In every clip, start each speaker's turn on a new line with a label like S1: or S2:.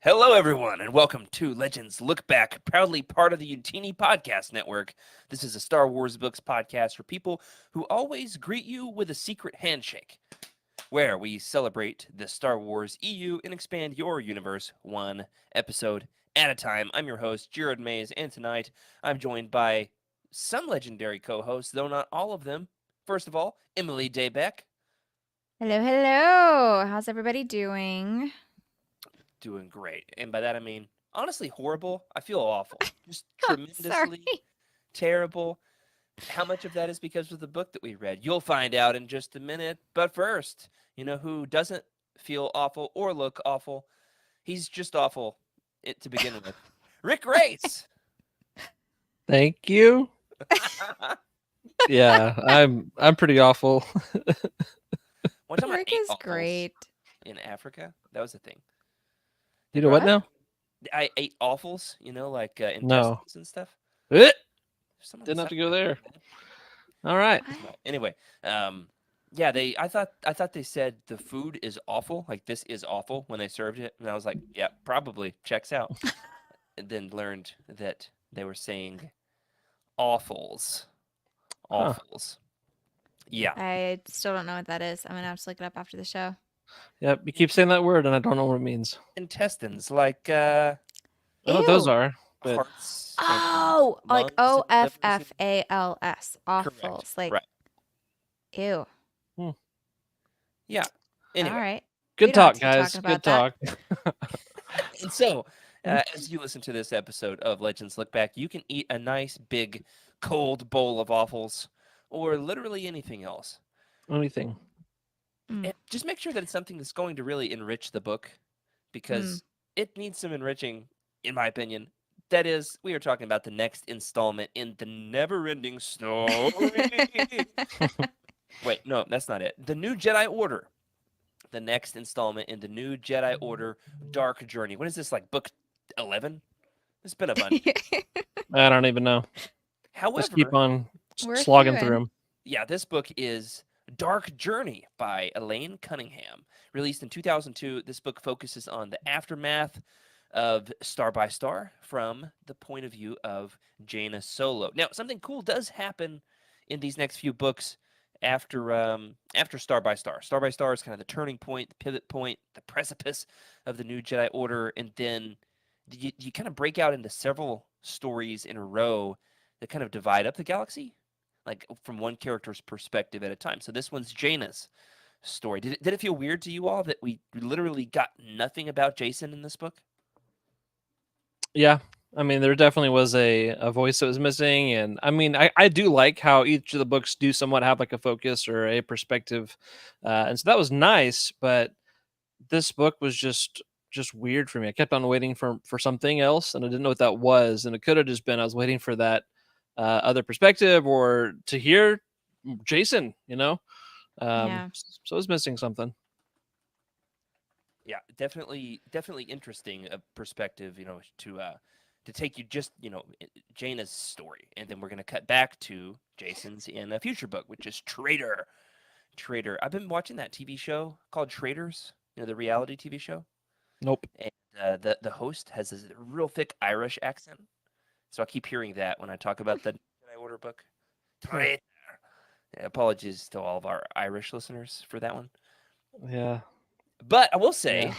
S1: Hello, everyone, and welcome to Legends Lookback, proudly part of the Utini Podcast Network. This is a Star Wars books podcast for people who always greet you with a secret handshake, where we celebrate the Star Wars EU and expand your universe one episode at a time. I'm your host, Jared Mays, and tonight I'm joined by some legendary co-hosts, though not all of them. First of all, Emily Daybeck.
S2: Hello, hello. How's everybody doing?
S1: Doing great. And by that I mean, honestly, horrible. I feel awful. Just
S2: Sorry.
S1: tremendously terrible. How much of that is because of the book that we read? You'll find out in just a minute. But first, you know who doesn't feel awful or look awful? He's just awful to begin with. Rick Race.
S3: Thank you. Yeah, I'm pretty awful.
S1: One time
S2: Rick
S1: I ate
S2: is
S1: offals
S2: great.
S1: in Africa. That was the thing.
S3: You know what now?
S1: I ate offals, like
S3: No.
S1: intestines and stuff.
S3: Eh,
S1: Someone
S3: Didn't have to
S1: sounded
S3: go
S1: really
S3: there.
S1: bad.
S3: All right.
S1: Anyway, yeah, I thought they said the food is awful, like this is awful when they served it, and I was like, yeah, probably checks out. And then learned that they were saying awfuls,
S3: Huh.
S1: awfuls. Yeah,
S2: I still don't know what that is. I'm gonna have to look it up after the show.
S3: Yep. You keep saying that word, and I don't know what it means.
S1: intestines like
S3: I know what those
S2: Ew.
S3: are, but
S1: hearts.
S2: Oh,
S1: and
S2: like
S1: lungs and livers and-
S2: OFFALS.
S1: Correct.
S2: Awfuls. Like,
S1: Right.
S2: ew.
S1: Yeah. Anyway,
S2: All right.
S3: good
S2: We don't have
S3: talk,
S2: to keep
S3: guys.
S2: talking
S3: Good
S2: about
S3: talk.
S1: and so as you listen to this episode of Legends Look Back, you can eat a nice big cold bowl of waffles or literally anything else.
S3: Anything.
S1: And just make sure that it's something that's going to really enrich the book because it needs some enriching, in my opinion. That is, we are talking about the next installment in the never-ending story. Wait, no, that's not it. The New Jedi Order. The next installment in the New Jedi Order Dark Journey. What is this, like book 11? It's been a bunch.
S3: I don't even know. Just keep
S1: However,
S3: on
S2: We're
S3: slogging
S2: through
S3: through
S2: it.
S3: them.
S1: yeah, this book is Dark Journey by Elaine Cunningham. Released in 2002, this book focuses on the aftermath of Star by Star from the point of view of Jaina Solo. Now, something cool does happen in these next few books after Star by Star. Star by Star is kind of the turning point, the pivot point, the precipice of the New Jedi Order, and then you kind of break out into several stories in a row that kind of divide up the galaxy, like from one character's perspective at a time. So this one's Jaina's story. Did it feel weird to you all that we literally got nothing about Jason in this book?
S3: Yeah. I mean, there definitely was a voice that was missing. And I mean, I do like how each of the books do somewhat have like a focus or a perspective. And so that was nice. But this book was just weird for me. I kept on waiting for something else, and I didn't know what that was. And it could have just been I was waiting for that other perspective or to hear Jason.
S2: Yeah.
S3: So I was missing something.
S1: Yeah, definitely interesting perspective, to take you just, Jaina's story, and then we're gonna cut back to Jason's in a future book, which is Traitor. Traitor. I've been watching that TV show called Traitors, the reality TV show,
S3: Nope.
S1: and the host has this real thick Irish accent, so I keep hearing that when I talk about the Jedi Order book. Traitor. Yeah, apologies to all of our Irish listeners for that one.
S3: Yeah.
S1: But I will say,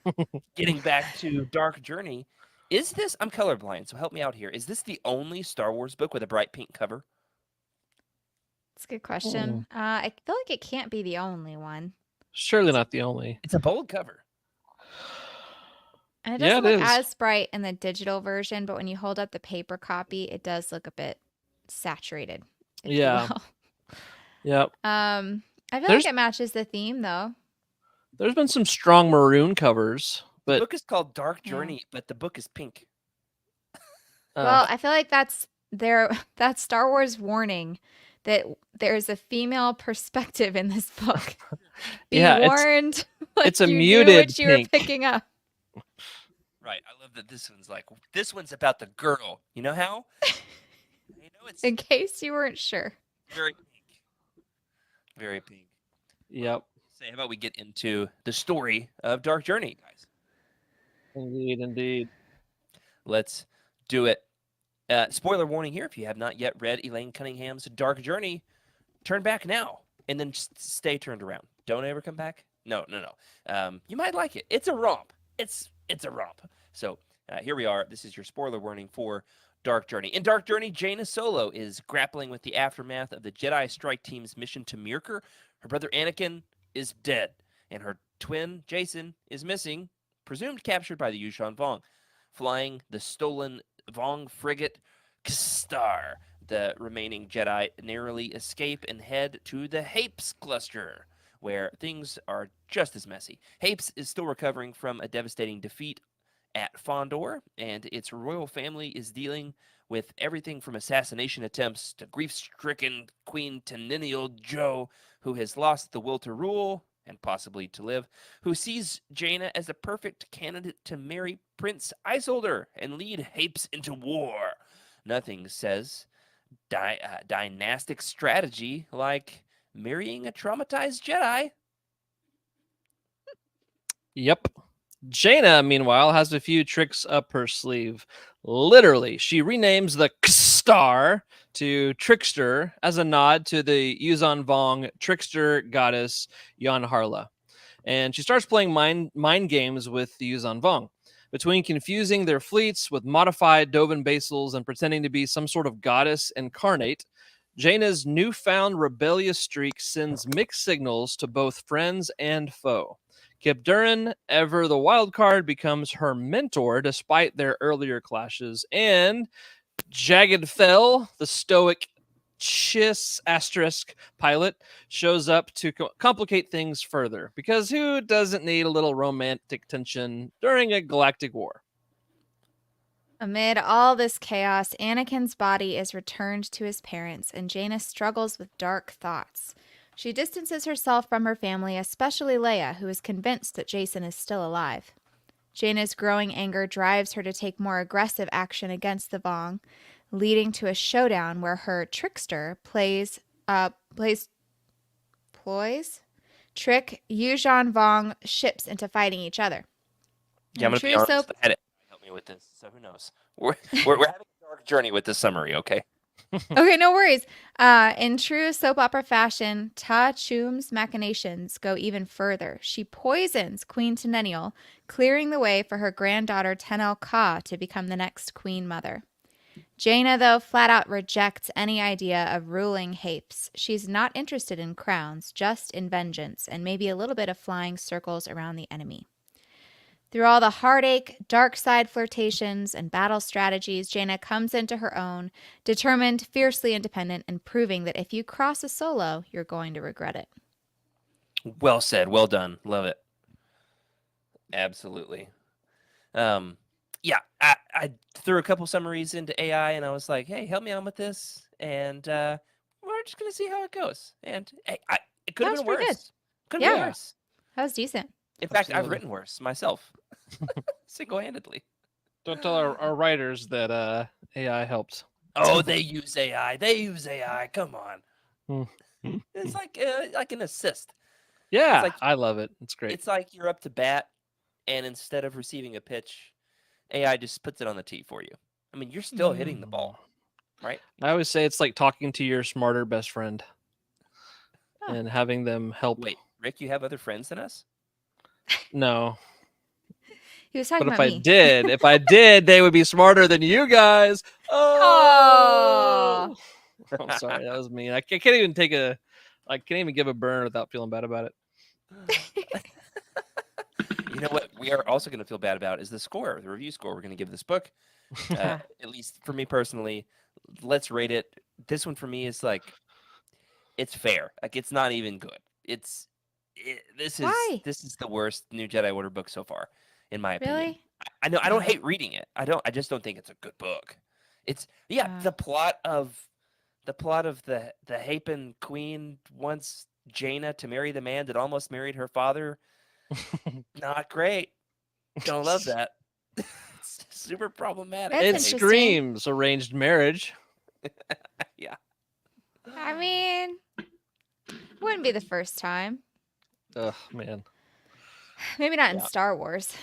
S3: Yeah.
S1: getting back to Dark Journey, is this, I'm colorblind, so help me out here. Is this the only Star Wars book with a bright pink cover?
S2: That's a good question. I feel like it can't be the only one.
S3: Surely not the only.
S1: It's a bold cover.
S2: And it
S3: Yeah,
S2: doesn't
S3: it
S2: look
S3: is.
S2: as bright in the digital version, but when you hold up the paper copy, it does look a bit saturated, if
S3: Yeah.
S2: you will.
S3: Yep.
S2: I feel
S3: There's-
S2: like it matches the theme though.
S3: There's been some strong maroon covers,
S1: The
S3: but
S1: book is called Dark
S2: Yeah.
S1: Journey, but the book is pink.
S2: Well, I feel like that's that's Star Wars warning that there's a female perspective in this book. Be
S3: Yeah,
S2: warned. Like
S3: it's a
S2: you
S3: muted
S2: knew what you were
S3: pink.
S2: picking up.
S1: Right. I love that this one's about the girl. You know how? It's
S2: In case you weren't sure.
S1: very pink. Very pink.
S3: Yep.
S1: Say, how about we get into the story of Dark Journey, guys?
S3: Indeed, indeed.
S1: Let's do it. Spoiler warning here: if you have not yet read Elaine Cunningham's Dark Journey, turn back now and then just stay turned around. Don't ever come back. No, no, no. You might like it. It's a romp. It's a romp. So here we are. This is your spoiler warning for Dark Journey. In Dark Journey, Jaina Solo is grappling with the aftermath of the Jedi Strike Team's mission to Mirkor. Her brother Anakin is dead, and her twin Jason is missing, presumed captured by the Yushan Vong, flying the stolen Vong frigate Kstar. The remaining Jedi narrowly escape and head to the Hapes cluster, where things are just as messy. Hapes is still recovering from a devastating defeat at Fondor, and its royal family is dealing with everything from assassination attempts to grief-stricken Queen Teneniel Jo, who has lost the will to rule and possibly to live, who sees Jaina as a perfect candidate to marry Prince Isolder and lead Hapes into war. Nothing says dynastic strategy like marrying a traumatized Jedi.
S3: Yep. Jaina, meanwhile, has a few tricks up her sleeve. Literally, she renames the Star to Trickster as a nod to the Yuzan Vong trickster goddess Yon Harla. And she starts playing mind games with the Yuzan Vong. Between confusing their fleets with modified Dovan basils and pretending to be some sort of goddess incarnate, Jaina's newfound rebellious streak sends mixed signals to both friends and foe. Kip Durin, ever the wild card, becomes her mentor despite their earlier clashes, and Jagged Fell, the stoic Chiss asterisk pilot, shows up to complicate things further, because who doesn't need a little romantic tension during a galactic war?
S2: Amid all this chaos, Anakin's body is returned to his parents, and Jaina struggles with dark thoughts. She distances herself from her family, especially Leia, who is convinced that Jason is still alive. Jaina's growing anger drives her to take more aggressive action against the Vong, leading to a showdown where her trickster ploys trick Yuzhan Vong ships into fighting each other.
S1: Yeah, I'm
S2: In
S1: gonna be
S2: true
S1: honest.
S2: soap
S1: I had it help me with this, so who knows? We're having a dark journey with this summary, okay?
S2: Okay, no worries. In true soap opera fashion, Ta Chum's machinations go even further. She poisons Queen Teneniel, clearing the way for her granddaughter Tenel Ka to become the next queen mother. Jaina, though, flat out rejects any idea of ruling Hapes. She's not interested in crowns, just in vengeance, and maybe a little bit of flying circles around the enemy. Through all the heartache, dark side flirtations, and battle strategies, Jaina comes into her own, determined, fiercely independent, and proving that if you cross a solo, you're going to regret it.
S1: Well said. Well done. Love it. Absolutely. Yeah, I threw a couple summaries into AI, and I was like, "Hey, help me out with this," and we're just gonna see how it goes. And hey, it could
S2: That
S1: have
S2: was
S1: been
S2: pretty good.
S1: worse. Could have been
S2: Yeah.
S1: worse.
S2: That was decent.
S1: In fact, I've
S3: Absolutely.
S1: written worse myself, single-handedly.
S3: Don't tell our writers that AI helped.
S1: Oh, they use AI. They use AI. Come on.
S3: Hmm.
S1: It's like an assist.
S3: Yeah,
S1: like-
S3: I love it. It's great.
S1: It's like you're up to bat, and instead of receiving a pitch, AI just puts it on the tee for you. I mean, you're still hitting the ball, right?
S3: I always say it's like talking to your smarter best friend
S2: Oh.
S3: and having them help.
S1: Wait, Rick, you have other friends than us?
S3: No,
S2: He was talking
S3: but
S2: about me.
S3: if I did, they would be smarter than you guys. Oh, I'm sorry, that was mean. I can't even I can't even give a burn without feeling bad about it.
S1: You know what we are also going to feel bad about is the score, the review score we're going to give this book. At least for me personally, let's rate it. This one for me is like, it's fair. Like, it's not even good. This
S2: Why?
S1: is the worst New Jedi Order book so far, in my opinion.
S2: Really?
S1: I know I don't hate reading it. I just don't think it's a good book. It's the plot of the Hapen Queen wants Jaina to marry the man that almost married her father. Not great. Don't love that. It's super problematic.
S2: That's
S3: It
S2: interesting.
S3: screams arranged marriage.
S1: Yeah.
S2: I mean, wouldn't be the first time.
S3: Ugh, man.
S2: Maybe not in
S1: Yeah.
S2: Star Wars,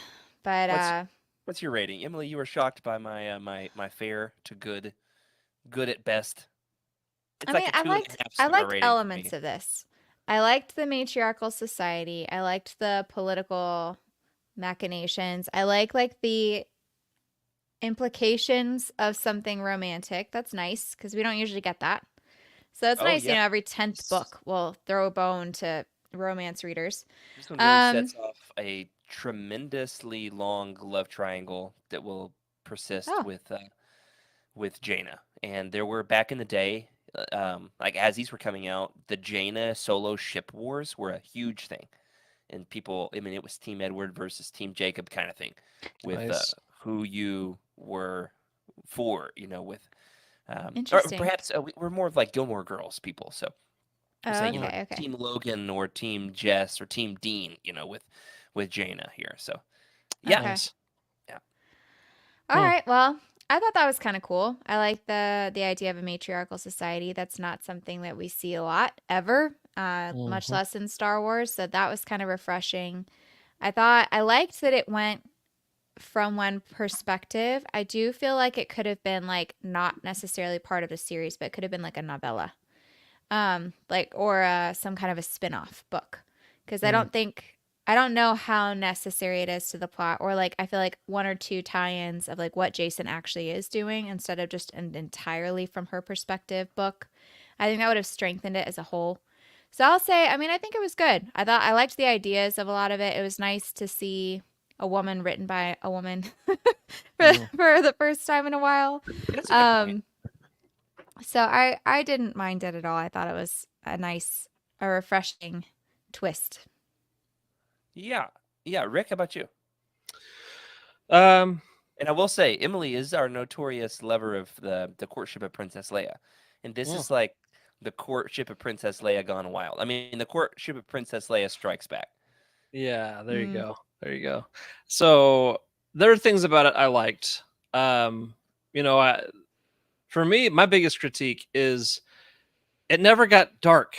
S2: but
S1: What's- What's your rating, Emily? You were shocked by my fair to good at best. It's
S2: I mean,
S1: like a two and a half
S2: I
S1: star
S2: liked
S1: rating for
S2: elements
S1: me.
S2: of this. I liked the matriarchal society. I liked the political machinations. I like the implications of something romantic. That's nice because we don't usually get that. So it's
S1: Oh
S2: nice,
S1: yeah,
S2: every 10th
S1: this,
S2: book will throw a bone to romance readers.
S1: this one really
S2: Um,
S1: sets off a tremendously long love triangle that will persist
S2: oh,
S1: with Jaina. And there were back in the day, like as these were coming out, the Jaina Solo ship wars were a huge thing. And people, I mean, it was Team Edward versus Team Jacob kind of thing, with
S3: Nice.
S1: who you were for, with or
S2: interesting.
S1: perhaps we're more of like Gilmore Girls people. So we're
S2: Oh,
S1: saying,
S3: Mm,
S2: okay.
S1: Team Logan or Team Jess or Team Dean, with Jaina here. So yeah,
S2: Okay.
S3: nice.
S1: yeah,
S2: All
S3: Hmm.
S2: right. Well, I thought that was kind of cool. I like the idea of a matriarchal society. That's not something that we see a lot ever, much
S3: Hmm.
S2: less in Star Wars. So that was kind of refreshing. I liked that it went from one perspective. I do feel like it could have been like not necessarily part of the series, but it could have been like a novella, like or some kind of a spin-off book. Because
S3: Mm.
S2: I don't know how necessary it is to the plot, or like I feel like one or two tie-ins of like what Jason actually is doing instead of just an entirely from her perspective book. I think that would have strengthened it as a whole. So I'll say, I mean, I think it was good. I liked the ideas of a lot of it. It was nice to see a woman written by a woman
S3: Mm.
S2: for the first time in a while.
S1: that's a good point.
S2: Um, so I didn't mind it at all. I thought it was a refreshing twist.
S1: Yeah, yeah. Rick, how about you?
S3: Um.
S1: And I will say, Emily is our notorious lover of the courtship of Princess Leia, and this
S3: Mm.
S1: is like the courtship of Princess Leia gone wild. I mean, the courtship of Princess Leia strikes back.
S3: Yeah. There you
S2: Mm,
S3: go. There you go. So there are things about it I liked. Um. You know, for me, my biggest critique is it never got dark.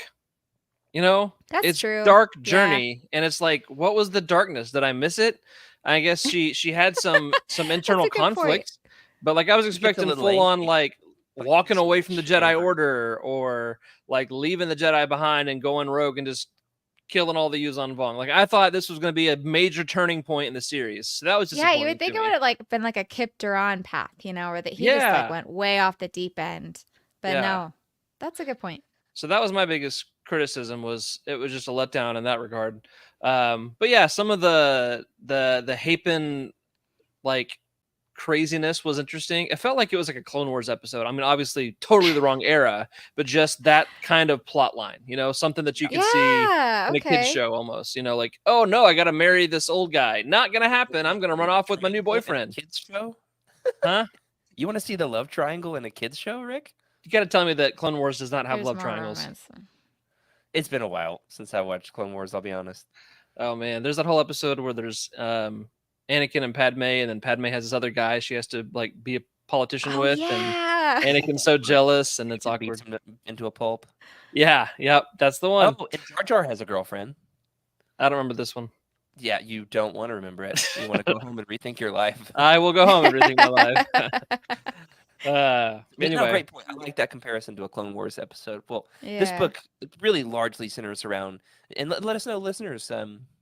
S2: that's
S3: It's
S2: true.
S3: dark
S2: Yeah,
S3: journey, and it's like, what was the darkness? Did I miss it? I guess she had some
S2: that's
S3: internal
S2: a good point.
S3: conflict, but like I was
S1: He gets a
S3: expecting
S1: little
S3: full on
S1: angry,
S3: like
S1: but you
S3: walking
S1: see
S3: away
S1: much
S3: from the Jedi
S1: anger.
S3: Order or like leaving the Jedi behind and going rogue and just killing all the Yuzan Vong. Like I thought this was going to be a major turning point in the series, so that was
S2: Yeah, you
S3: disappointing
S2: would think
S3: to
S2: it would
S3: me.
S2: have like been like a Kip Duran path, or that he just like
S3: Yeah,
S2: went way off the deep end. But
S3: yeah.
S2: no, that's a good point.
S3: So that was my biggest criticism, was it was just a letdown in that regard. But yeah, some of the Hapen like craziness was interesting. It felt like it was like a Clone Wars episode. I mean, obviously totally the wrong era, but just that kind of plot line, something that you could see
S2: Yeah,
S3: in a kid's
S2: okay.
S3: show almost, like, oh no, I got to marry this old guy. Not going to
S1: The
S3: happen. I'm
S1: love
S3: going to run off with my new
S1: triangle in a
S3: boyfriend.
S1: kids show.
S3: Huh?
S1: You want to see the love triangle in a kids show, Rick?
S3: You got to tell me that Clone Wars does not have
S2: There's
S3: love
S2: more
S3: triangles.
S2: romance.
S1: It's been a while since I watched Clone Wars. I'll be honest.
S3: Oh man, there's that whole episode where there's Anakin and Padme, and then Padme has this other guy she has to like be a politician
S2: Oh
S3: with, and
S2: yeah.
S3: Anakin's so jealous, and it's
S1: Anakin beats
S3: awkward.
S1: him into a pulp.
S3: Yeah, yep, that's the one.
S1: Oh, and Jar Jar has a girlfriend.
S3: I don't remember this one.
S1: Yeah, you don't want to remember it. You want to go home and rethink your life.
S3: I will go home and rethink my life.
S1: But no,
S3: Anyway,
S1: great point. I like that comparison to a Clone Wars episode. Well, this
S2: Yeah.
S1: book really largely centers around, and let us know, listeners,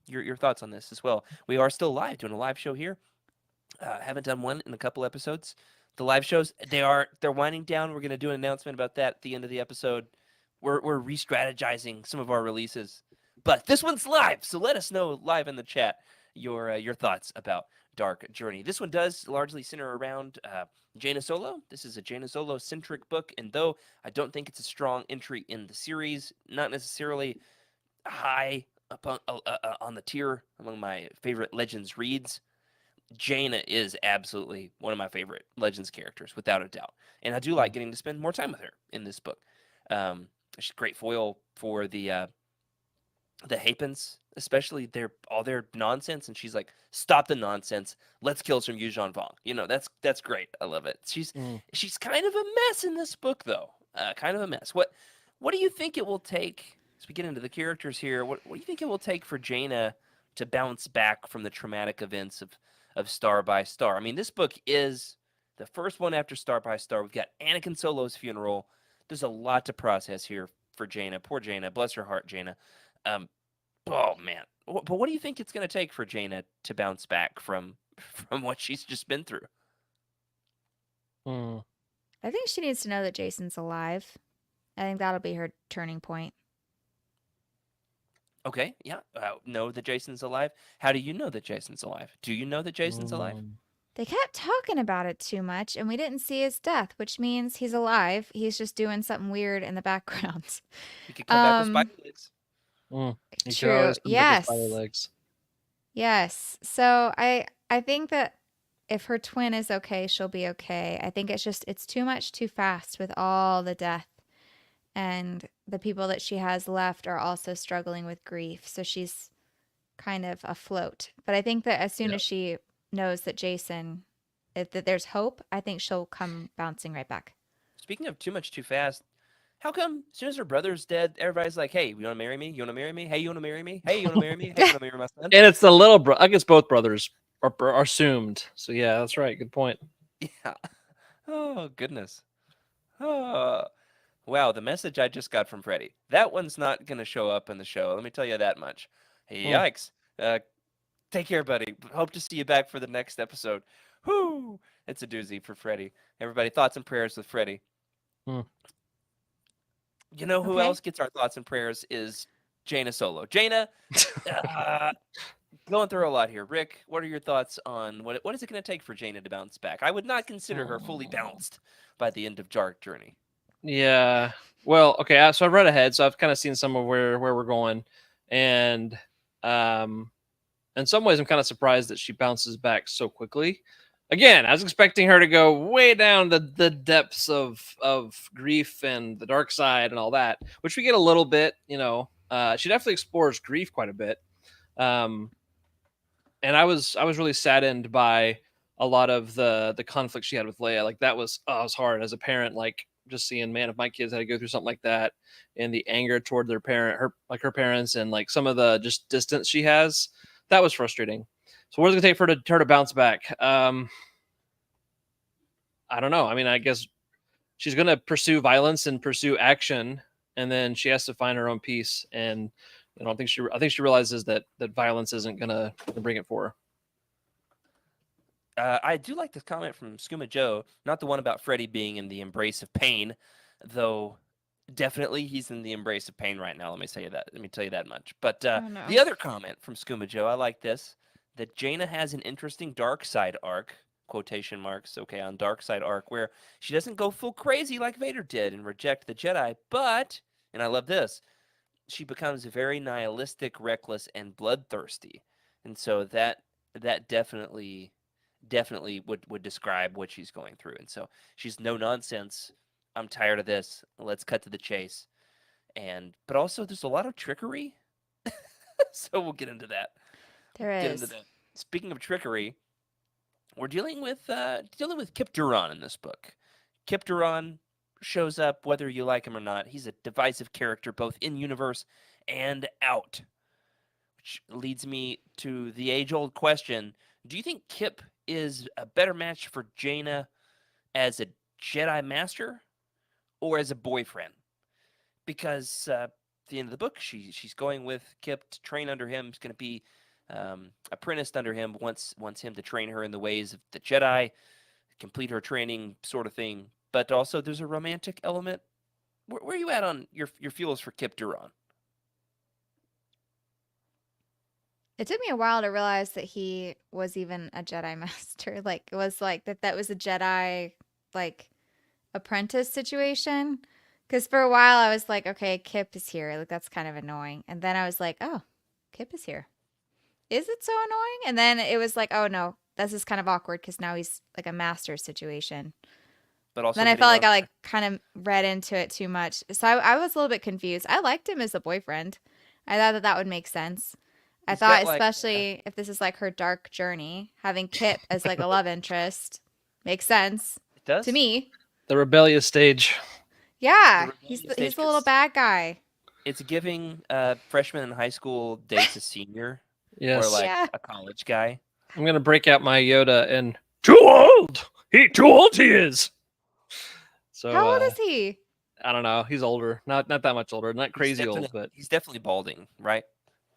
S1: your thoughts on this as well. We are still live, doing a live show here. Haven't done one in a couple episodes. The live shows they're winding down. We're gonna do an announcement about that at the end of the episode. We're re-strategizing some of our releases, but this one's live. So let us know live in the chat your thoughts about Dark Journey. This one does largely center around Jaina Solo. This is a Jaina Solo centric book, and though I don't think it's a strong entry in the series, not necessarily high up on the tier among my favorite Legends reads, Jaina is absolutely one of my favorite Legends characters, without a doubt. And I do like getting to spend more time with her in this book. She's a great foil for the Hapens, especially all their nonsense, and she's like, "Stop the nonsense. Let's kill some Yuuzhan Vong." That's great. I love it.
S3: mm.
S1: She's kind of a mess in this book, though. Kind of a mess. What do you think it will take as we get into the characters here? What do you think it will take for Jaina to bounce back from the traumatic events of Star by Star. I mean, this book is the first one after Star by Star. We've got Anakin Solo's funeral. There's a lot to process here for Jaina. Poor Jaina. Bless her heart, Jaina. Um, oh man. But what do you think it's going to take for Jaina to bounce back from what she's just been through?
S3: Hmm.
S2: I think she needs to know that Jason's alive. I think that'll be her turning point.
S1: Okay, yeah. Know that Jason's alive. How do you know that Jason's alive? Do you know that Jason's alive?
S2: They kept talking about it too much, and we didn't see his death, which means he's alive. He's just doing something weird in the background.
S1: He could come back with spider legs.
S3: You could
S2: True.
S3: always come back with spider
S2: Yes.
S3: legs.
S2: Yes. So I think that if her twin is okay, she'll be okay. I think it's too much too fast with all the death, and the people that she has left are also struggling with grief. So she's kind of afloat. But I think that as soon
S3: Yeah.
S2: as she knows that that there's hope, I think she'll come bouncing right back.
S1: Speaking of too much too fast, how come as soon as her brother's dead, everybody's like, "Hey, you want to marry me? You want to marry me? Hey, you want to marry me? Hey, you want to marry me? Hey, you want to marry my son?"
S3: And it's the little bro. I guess both brothers are assumed. So yeah, that's right. Good point.
S1: Yeah. Oh goodness. Oh wow, the message I just got from Freddie. That one's not gonna show up in the show. Let me tell you that much.
S3: Hmm.
S1: Yikes. Take care, buddy. Hope to see you back for the next episode. Whoo! It's a doozy for Freddie. Everybody, thoughts and prayers with Freddie.
S3: Hmm.
S1: You know who
S2: Okay.
S1: else gets our thoughts and prayers is Jaina Solo. Jaina, uh, going through a lot here. Rick, what are your thoughts on what is it going to take for Jaina to bounce back? I would not consider her fully balanced by the end of Dark Journey.
S3: Yeah. Well, okay. So I've read ahead, so I've kind of seen some of where we're going, and um, in some ways, I'm kind of surprised that she bounces back so quickly. Again, I was expecting her to go way down the depths of grief and the dark side and all that, which we get a little bit. She definitely explores grief quite a bit. Um, and I was really saddened by a lot of the conflict she had with Leia. Like that was it was hard as a parent. Like just seeing, man, if my kids had to go through something like that, and the anger toward her parents, and like some of the just distance she has, that was frustrating. So what is it gonna take for her to bounce back? I don't know. I mean, I guess she's gonna pursue violence and pursue action, and then she has to find her own peace. And I think she realizes that violence isn't gonna bring it for her.
S1: I do like this comment from Skooma Joe, not the one about Freddy being in the embrace of pain, though definitely he's in the embrace of pain right now. Let me tell you that. Let me tell you that much. But
S2: Oh no.
S1: the other comment from Skooma Joe, I like this, that Jaina has an interesting dark side arc, quotation marks, okay, on dark side arc, where she doesn't go full crazy like Vader did and reject the Jedi, but, and I love this, she becomes very nihilistic, reckless, and bloodthirsty. And so that definitely would describe what she's going through. And so she's no nonsense. I'm tired of this. Let's cut to the chase. But also there's a lot of trickery. So we'll get into that.
S2: There
S1: Get into
S2: is.
S1: that. Speaking of trickery, we're dealing with Kip Duran in this book. Kip Duran shows up whether you like him or not. He's a divisive character both in universe and out. Which leads me to the age-old question: do you think Kip is a better match for Jaina as a Jedi Master or as a boyfriend? Because at the end of the book, she's going with Kip to train under him. He's going to be apprenticed under him. Wants him to train her in the ways of the Jedi, complete her training, sort of thing. But also, there's a romantic element. Where are you at on your feels for Kip Duran?
S2: It took me a while to realize that he was even a Jedi master. Like it was like that was a Jedi like apprentice situation. Because for a while I was like, okay, Kip is here. Like that's kind of annoying. And then I was like, oh, Kip is here. Is it so annoying? And then it was like, oh no, this is kind of awkward because now he's like a master situation.
S1: But also
S2: Then I
S1: hitting
S2: felt
S1: on
S2: like I like kind of read into it too much. So I was a little bit confused. I liked him as a boyfriend. I thought that that would make sense. I
S1: he's
S2: thought,
S1: got like
S2: especially if this is like her dark journey, having Kip as like a love interest makes sense
S1: it
S2: to
S1: does
S2: me.
S3: The rebellious stage.
S1: the
S2: Yeah,
S1: rebellious
S2: he's
S1: stage
S2: the little
S1: 'cause
S2: bad guy.
S1: it's giving freshman in high school dates a senior or
S3: Yes.
S1: like
S2: Yeah,
S1: a college guy.
S3: I'm gonna break out my Yoda and too old. Too old he is. So
S2: How old is he?
S3: I don't know. He's older, not that much older, not crazy old, but
S1: He's definitely balding, right?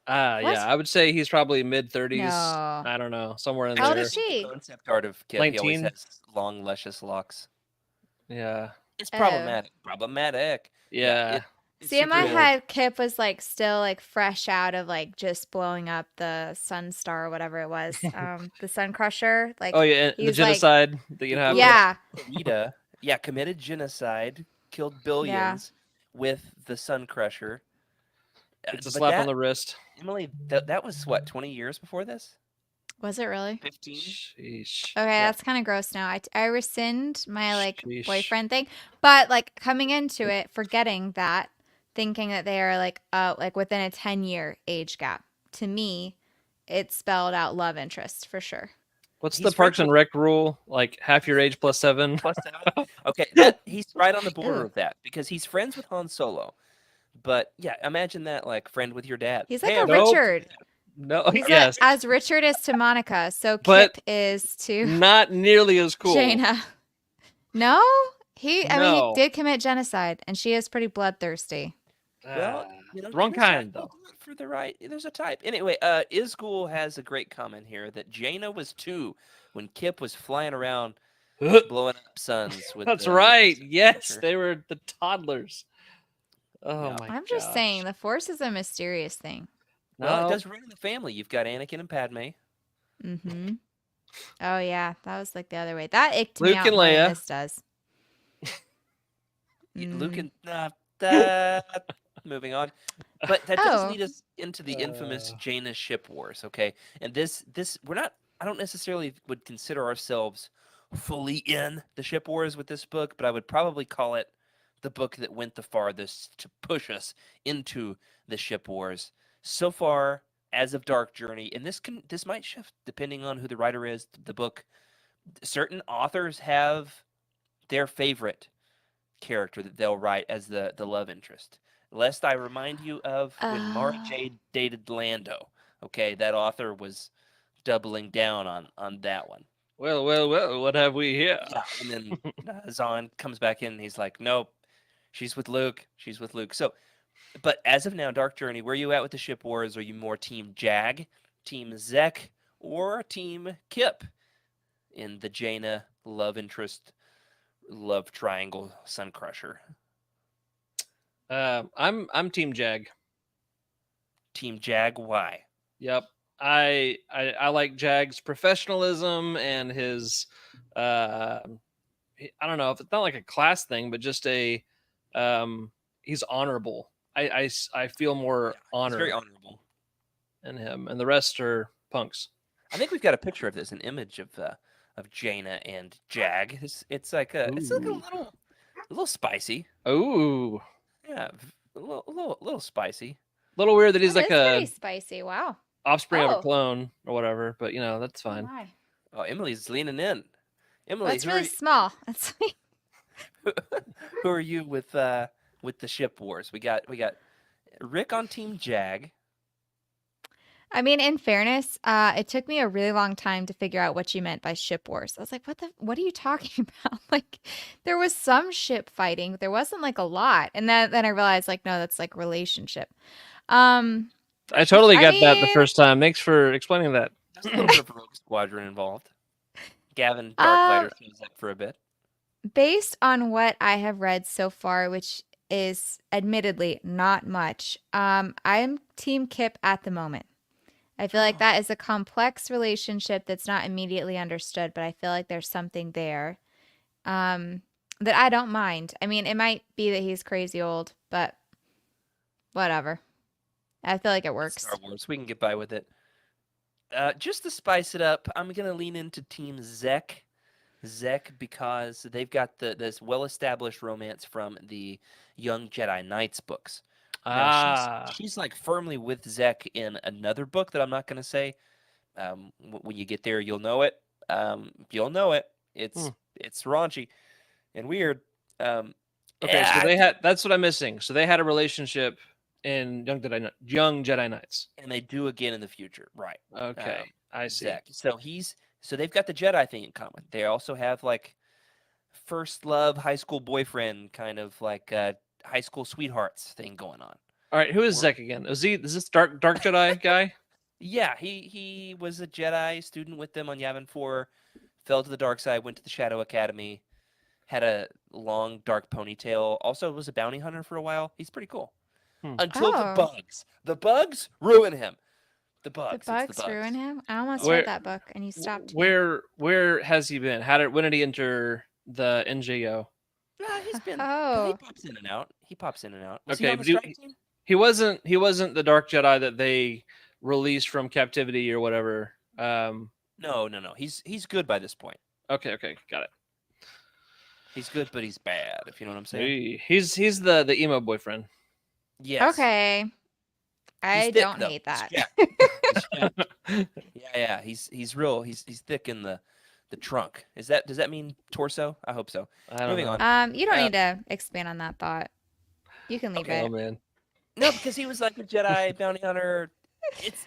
S3: yeah,
S2: What?
S3: I would say he's probably mid-30s.
S2: No.
S3: I don't know, somewhere in
S2: How old
S3: there.
S2: is
S1: I think the
S2: she?
S1: concept art of Kip, he always
S3: 19.
S1: has long, luscious locks.
S3: Yeah,
S1: It's
S2: Oh.
S1: problematic. Problematic. Yeah,
S3: yeah.
S1: it's
S2: See, in
S1: super
S2: my
S1: old.
S2: head, Kip was like still like fresh out of like just blowing up the Sun Star or whatever it was, the Sun Crusher.
S3: Oh
S2: Like
S3: yeah,
S2: he
S3: the
S2: was like,
S3: genocide that
S1: He
S3: can
S1: blew up
S3: happen.
S2: yeah,
S1: Florida. Yeah, committed genocide, killed
S2: yeah.
S1: billions with the Sun Crusher.
S3: Gets a
S1: But
S3: slap on
S1: that,
S3: the wrist.
S1: Emily, that was what, 20 years before this?
S2: Was it really?
S1: 15?
S3: Sheesh.
S2: Okay,
S1: Yeah.
S2: that's kind of gross now. I rescind my like
S3: Sheesh.
S2: boyfriend thing, but like coming into it, forgetting that, thinking that they are like within a 10-year age gap. To me, it spelled out love interest for sure.
S3: What's the
S1: He's friends
S3: Parks and
S1: with
S3: Rec rule? Like half your age plus 7.
S1: plus 7. Okay, that he's right on the border
S2: Ew.
S1: of that because he's friends with Han Solo. But yeah, imagine that like friend with your dad.
S2: He's like
S1: Hey,
S2: a
S1: I'm friends with
S3: Nope.
S1: your
S2: Richard.
S1: dad.
S3: No.
S2: He's a,
S3: Yes,
S2: as Richard is to Monica, so
S3: but
S2: Kip is to
S3: not nearly as cool.
S2: Jaina. No? I mean, he
S3: No.
S2: did commit genocide, and she is pretty bloodthirsty.
S1: Well,
S3: Ah, wrong
S1: genocide
S3: kind
S1: will
S3: though.
S1: do it for the right. There's a type. Anyway, Isgul has a great comment here that Jaina was 2 when Kip was flying around blowing up suns with
S3: That's
S1: the
S3: right.
S1: Sun
S3: Yes,
S1: Crusher.
S3: they were the toddlers. Oh
S1: Yeah.
S3: my
S2: I'm just saying,
S3: gosh.
S2: the Force is a mysterious thing.
S1: Well, it
S3: No,
S1: does run in the family. You've got Anakin and Padme.
S2: Mm-hmm. Oh, yeah. That was like the other way. That icked me
S3: Luke
S2: out
S3: and
S2: more than
S3: Leia.
S2: this does.
S1: Luke
S2: Mm.
S1: and that. Moving on, but that does
S2: Oh.
S1: lead us into the infamous
S3: Uh,
S1: Jaina ship wars. Okay, and this we're not. I don't necessarily would consider ourselves fully in the ship wars with this book, but I would probably call it the book that went the farthest to push us into the ship wars so far as of Dark Journey. And this might shift depending on who the writer is. The book, certain authors have their favorite character that they'll write as the love interest. Lest I remind you of when Mara
S2: Oh.
S1: Jade dated Lando. Okay, that author was doubling down on that one.
S3: well, what have we here?
S1: Yeah, and then Zahn comes back in and he's like, "Nope, she's with Luke. She's with Luke." So, but as of now, Dark Journey, where are you at with the ship wars? Are you more Team Jag, Team Zek, or Team Kip in the Jaina love interest, love triangle, Sun Crusher?
S3: I'm Team Jag.
S1: Team Jag, why?
S3: Yep. I like Jag's professionalism and his uh I don't know if it's not like a class thing, but just a he's honorable. I feel more
S1: He's very
S3: honor
S1: honorable.
S3: in him, and the rest are punks.
S1: I think we've got a picture of this, an image of Jaina and Jag. It's like a
S3: Ooh.
S1: little spicy.
S3: Ooh.
S1: Yeah, a little spicy.
S3: Little weird that he's
S2: That
S3: like
S2: is pretty
S3: a
S2: spicy. Wow.
S3: offspring of a
S2: Oh.
S3: clone or whatever, but that's
S2: Oh,
S3: fine.
S2: my.
S1: Oh, Emily's leaning in.
S2: Well,
S1: Emily,
S2: it's really small. It's like,
S1: who are you with the ship wars? We got Rick on Team Jag.
S2: I mean, in fairness, it took me a really long time to figure out what you meant by ship wars. I was like, what are you talking about? Like, there was some ship fighting, but there wasn't like a lot. And then I realized, like, no, that's like relationship. Um,
S3: I totally
S2: I
S3: got that the
S2: mean,
S3: first time. Thanks for explaining that.
S1: There's a little bit of Rogue Squadron involved. Gavin
S2: um,
S1: Darklighter shows up for a bit.
S2: based on what I have read so far, which is admittedly not much, I am Team Kip at the moment. I feel like that is a complex relationship that's not immediately understood, but I feel like there's something there that I don't mind. I mean, it might be that he's crazy old, but whatever. I feel like it
S1: It's
S2: works.
S1: Star Wars. We can get by with it. Just to spice it up, I'm gonna lean into Team Zek. Zek because they've got this well-established romance from the Young Jedi Knights books. Now
S3: Ah,
S1: she's like firmly with Zek in another book that I'm not gonna say. When you get there, you'll know it. You'll know it.
S3: Hmm.
S1: It's raunchy and weird.
S3: okay. So
S1: Yeah,
S3: they had that's what I'm missing. So they had a relationship in Young Jedi Knights.
S1: and they do again in the future, right?
S3: Okay, I see.
S1: Exactly. So they've got the Jedi thing in common. They also have like first love, high school boyfriend, kind of like high school sweethearts thing going on.
S3: All right, who is
S1: We're,
S3: Zek again? Is this Dark Jedi guy?
S1: yeah, he was a Jedi student with them on Yavin 4, fell to the dark side, went to the Shadow Academy, had a long dark ponytail. Also was a bounty hunter for a while. He's pretty cool.
S3: Hmm.
S1: Until the
S2: Oh,
S1: bugs. The bugs ruin him. The
S2: the
S1: bugs. It's the
S2: bugs ruin
S1: bugs.
S2: him. I almost
S1: Oh
S2: read
S3: Where
S1: yeah.
S2: that book and you stopped me.
S3: where has he been? When did he enter the NGO?
S1: He's been. He
S2: Oh,
S1: pops in and out. He pops in and out. Was he
S3: Okay,
S1: on the
S3: but
S1: strike team?
S3: he wasn't the Dark Jedi that they released from captivity or whatever.
S1: No. He's good by this point.
S3: Okay, got it.
S1: He's good, but he's bad. If you know what I'm saying.
S3: Hey, he's the emo boyfriend.
S1: Yes.
S2: okay.
S1: He's
S2: I
S1: thick
S2: don't
S1: though.
S2: hate
S1: He's
S2: that.
S1: jacked. He's jacked. Yeah. He's real. He's thick in the trunk. Does that mean torso? I hope so.
S3: I don't
S1: Moving
S3: know.
S1: on.
S2: You don't
S1: Uh,
S2: need to expand on that thought. You can leave
S1: okay.
S3: Oh
S2: it.
S3: man.
S1: No, because he was like a Jedi bounty hunter.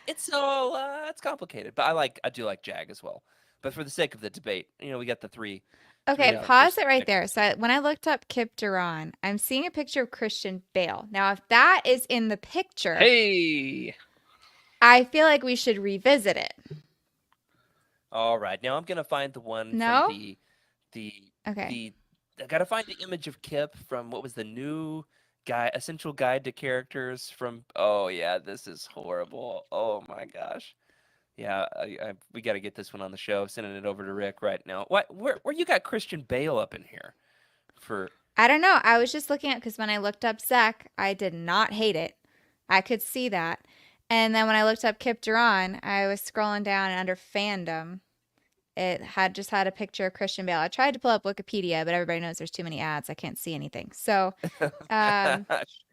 S1: It's all it's complicated, but I do like Jag as well. But for the sake of the debate, we got the three
S2: Okay,
S3: Yeah.
S2: pause
S1: characters
S2: it right
S1: picked.
S2: there. So when I looked up Kip Duran, I'm seeing a picture of Christian Bale. Now, if that is in the picture,
S3: Hey.
S2: I feel like we should revisit it.
S1: All right, now I'm gonna find the one from
S2: No?
S1: the
S2: Okay.
S1: the. I gotta find the image of Kip from what was the new essential guide to characters from. Oh yeah, this is horrible. Oh my gosh. Yeah, we got to get this one on the show. Sending it over to Rick right now. What? Where you got Christian Bale up in here for?
S2: I don't know. I was just looking at because when I looked up Zach, I did not hate it. I could see that. And then when I looked up Kip Duran, I was scrolling down and under fandom. It had just had a picture of Christian Bale. I tried to pull up Wikipedia, but everybody knows there's too many ads. I can't see anything. So um,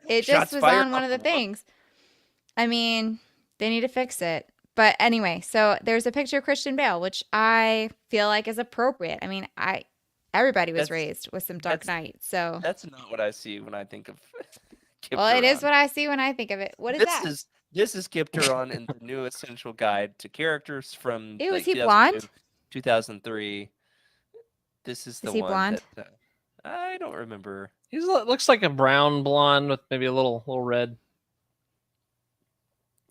S2: it just
S1: Shots
S2: was
S1: fired
S2: on one
S1: off
S2: of
S1: the
S2: the
S1: wall.
S2: things. I mean, they need to fix it. But anyway, so there's a picture of Christian Bale, which I feel like is appropriate. I mean, everybody was
S1: That's
S2: raised with some Dark
S1: that's
S2: Knight. So,
S1: that's not what I see when I think of Kip
S2: well, it is
S1: Duran.
S2: what I see when I think of it. What is
S1: This
S2: that?
S1: is this is Kip Duran in the new essential guide to characters from
S2: Ew, is
S1: like
S2: he
S1: 2002,
S2: blonde?
S1: 2003. This is
S2: Is
S1: the
S2: he
S1: one
S2: blonde?
S1: that I don't remember.
S3: Looks like a brown blonde with maybe a little red.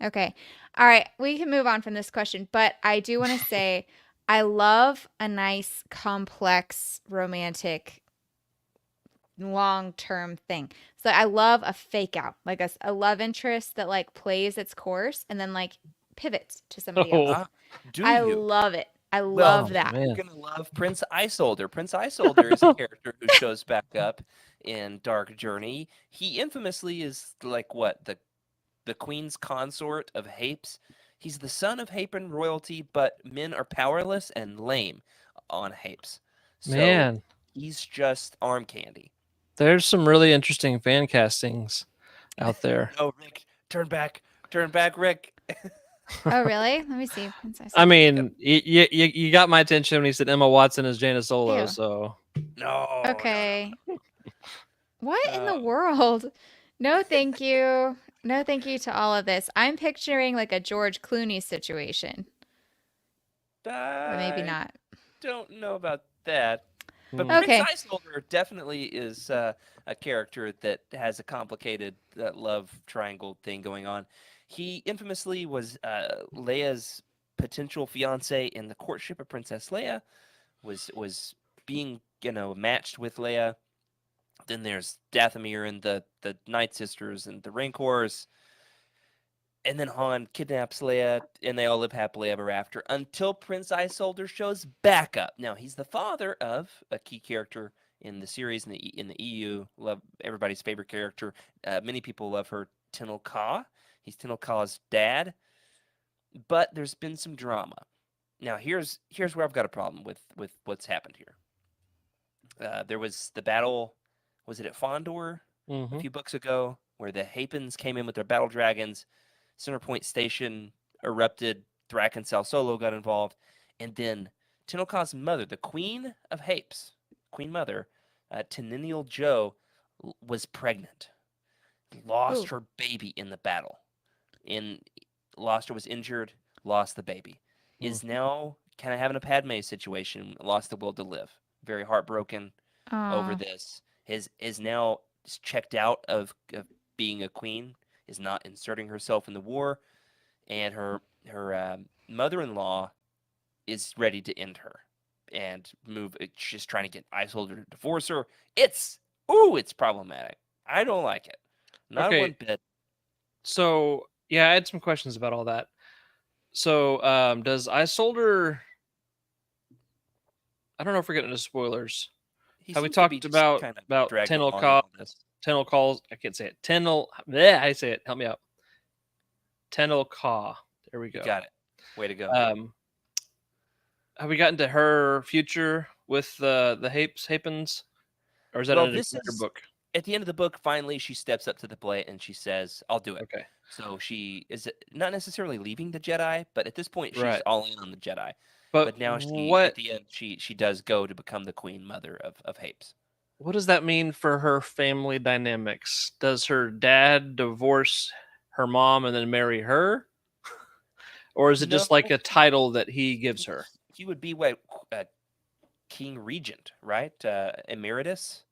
S2: Okay. All right. We can move on from this question, but I do want to say I love a nice, complex, romantic, long term thing. So I love a fake out, like a love interest that like plays its course and then like pivots to somebody else.
S3: Oh,
S1: Uh, do
S2: I
S1: you?
S2: love it. I love
S1: Well,
S3: oh
S2: that.
S1: you're
S3: man.
S1: gonna love Prince Isolder. Prince Isolder is a character who shows back up in Dark Journey. He infamously is like what the queen's consort of Hapes. He's the son of Hapen royalty, but men are powerless and lame on Hapes. So
S3: Man,
S1: he's just arm candy.
S3: there's some really interesting fan castings out there.
S1: No, Rick, turn back, Rick.
S2: Oh, really? Let me see. Princess
S3: I
S2: Isolde.
S1: Yep.
S3: mean, you got my attention when he said Emma Watson as Jaina Solo.
S2: Ew.
S3: So
S1: No.
S2: Okay. What in the
S1: Uh,
S2: world? No, thank you. No, thank you to all of this. I'm picturing like a George Clooney situation, but maybe
S1: I
S2: not.
S1: don't know about that. But
S3: hmm.
S1: Prince
S2: Okay.
S1: Isolder definitely is a character that has a complicated love triangle thing going on. He infamously was Leia's potential fiance in the courtship of Princess Leia. Was being matched with Leia. Then there's Dathomir and the Night Sisters and the Rancors. And then Han kidnaps Leia, and they all live happily ever after until Prince Isolder shows back up. Now he's the father of a key character in the series in the EU. Love everybody's favorite character. Many people love her, Tenel Ka. He's Tenel Ka's dad. But there's been some drama. Now here's where I've got a problem with what's happened here. There was the battle. Was it at Fondor a
S3: Hmm.
S1: few books ago, where the Hapens came in with their battle dragons? Centerpoint Station erupted. Thrak and Sal Solo got involved, and then Tenoka's mother, the Queen of Hapes, Queen Mother, Tenennial Jo, was pregnant, lost
S2: Ooh.
S1: her baby in the battle. In Lost or was injured, lost the baby.
S3: Hmm.
S1: Is now kind of having a Padme situation, lost the will to live. Very heartbroken over
S2: Oh.
S1: this. His is now checked out of being a queen, is not inserting herself in the war, and her mother-in-law is ready to end her and move. She's trying to get Isolde to divorce her. It's problematic. I don't like it, not
S3: Okay,
S1: one bit.
S3: so yeah, I had some questions about all that. So, does Isolder? I don't know if we're getting into spoilers.
S1: He
S3: Have we
S1: seems to be
S3: talked
S1: just
S3: about
S1: kind of
S3: about
S1: dragged
S3: Tenel
S1: along in all this.
S3: Tenel calls? I can't say it. Tenel. Yeah, I say it. Help me out. Tenel Caw. There we
S1: You
S3: go.
S1: got it. Way to go.
S3: Um, have we gotten to her future with the Hapens, or is that
S1: Well,
S3: in a
S1: this
S3: later
S1: is
S3: book?
S1: at the end of the book. Finally, she steps up to the plate and she says, "I'll do it."
S3: Okay,
S1: So she is not necessarily leaving the Jedi, but at this point, she's
S3: right.
S1: all in on the Jedi.
S3: But
S1: But now at
S3: what
S1: the end, she does go to become the queen mother of Hapes.
S3: what does that mean for her family dynamics? Does her dad divorce her mom and then marry her, or is it
S1: No,
S3: just like a title that he gives
S1: he,
S3: her?
S1: he would be what king regent, right? Emeritus.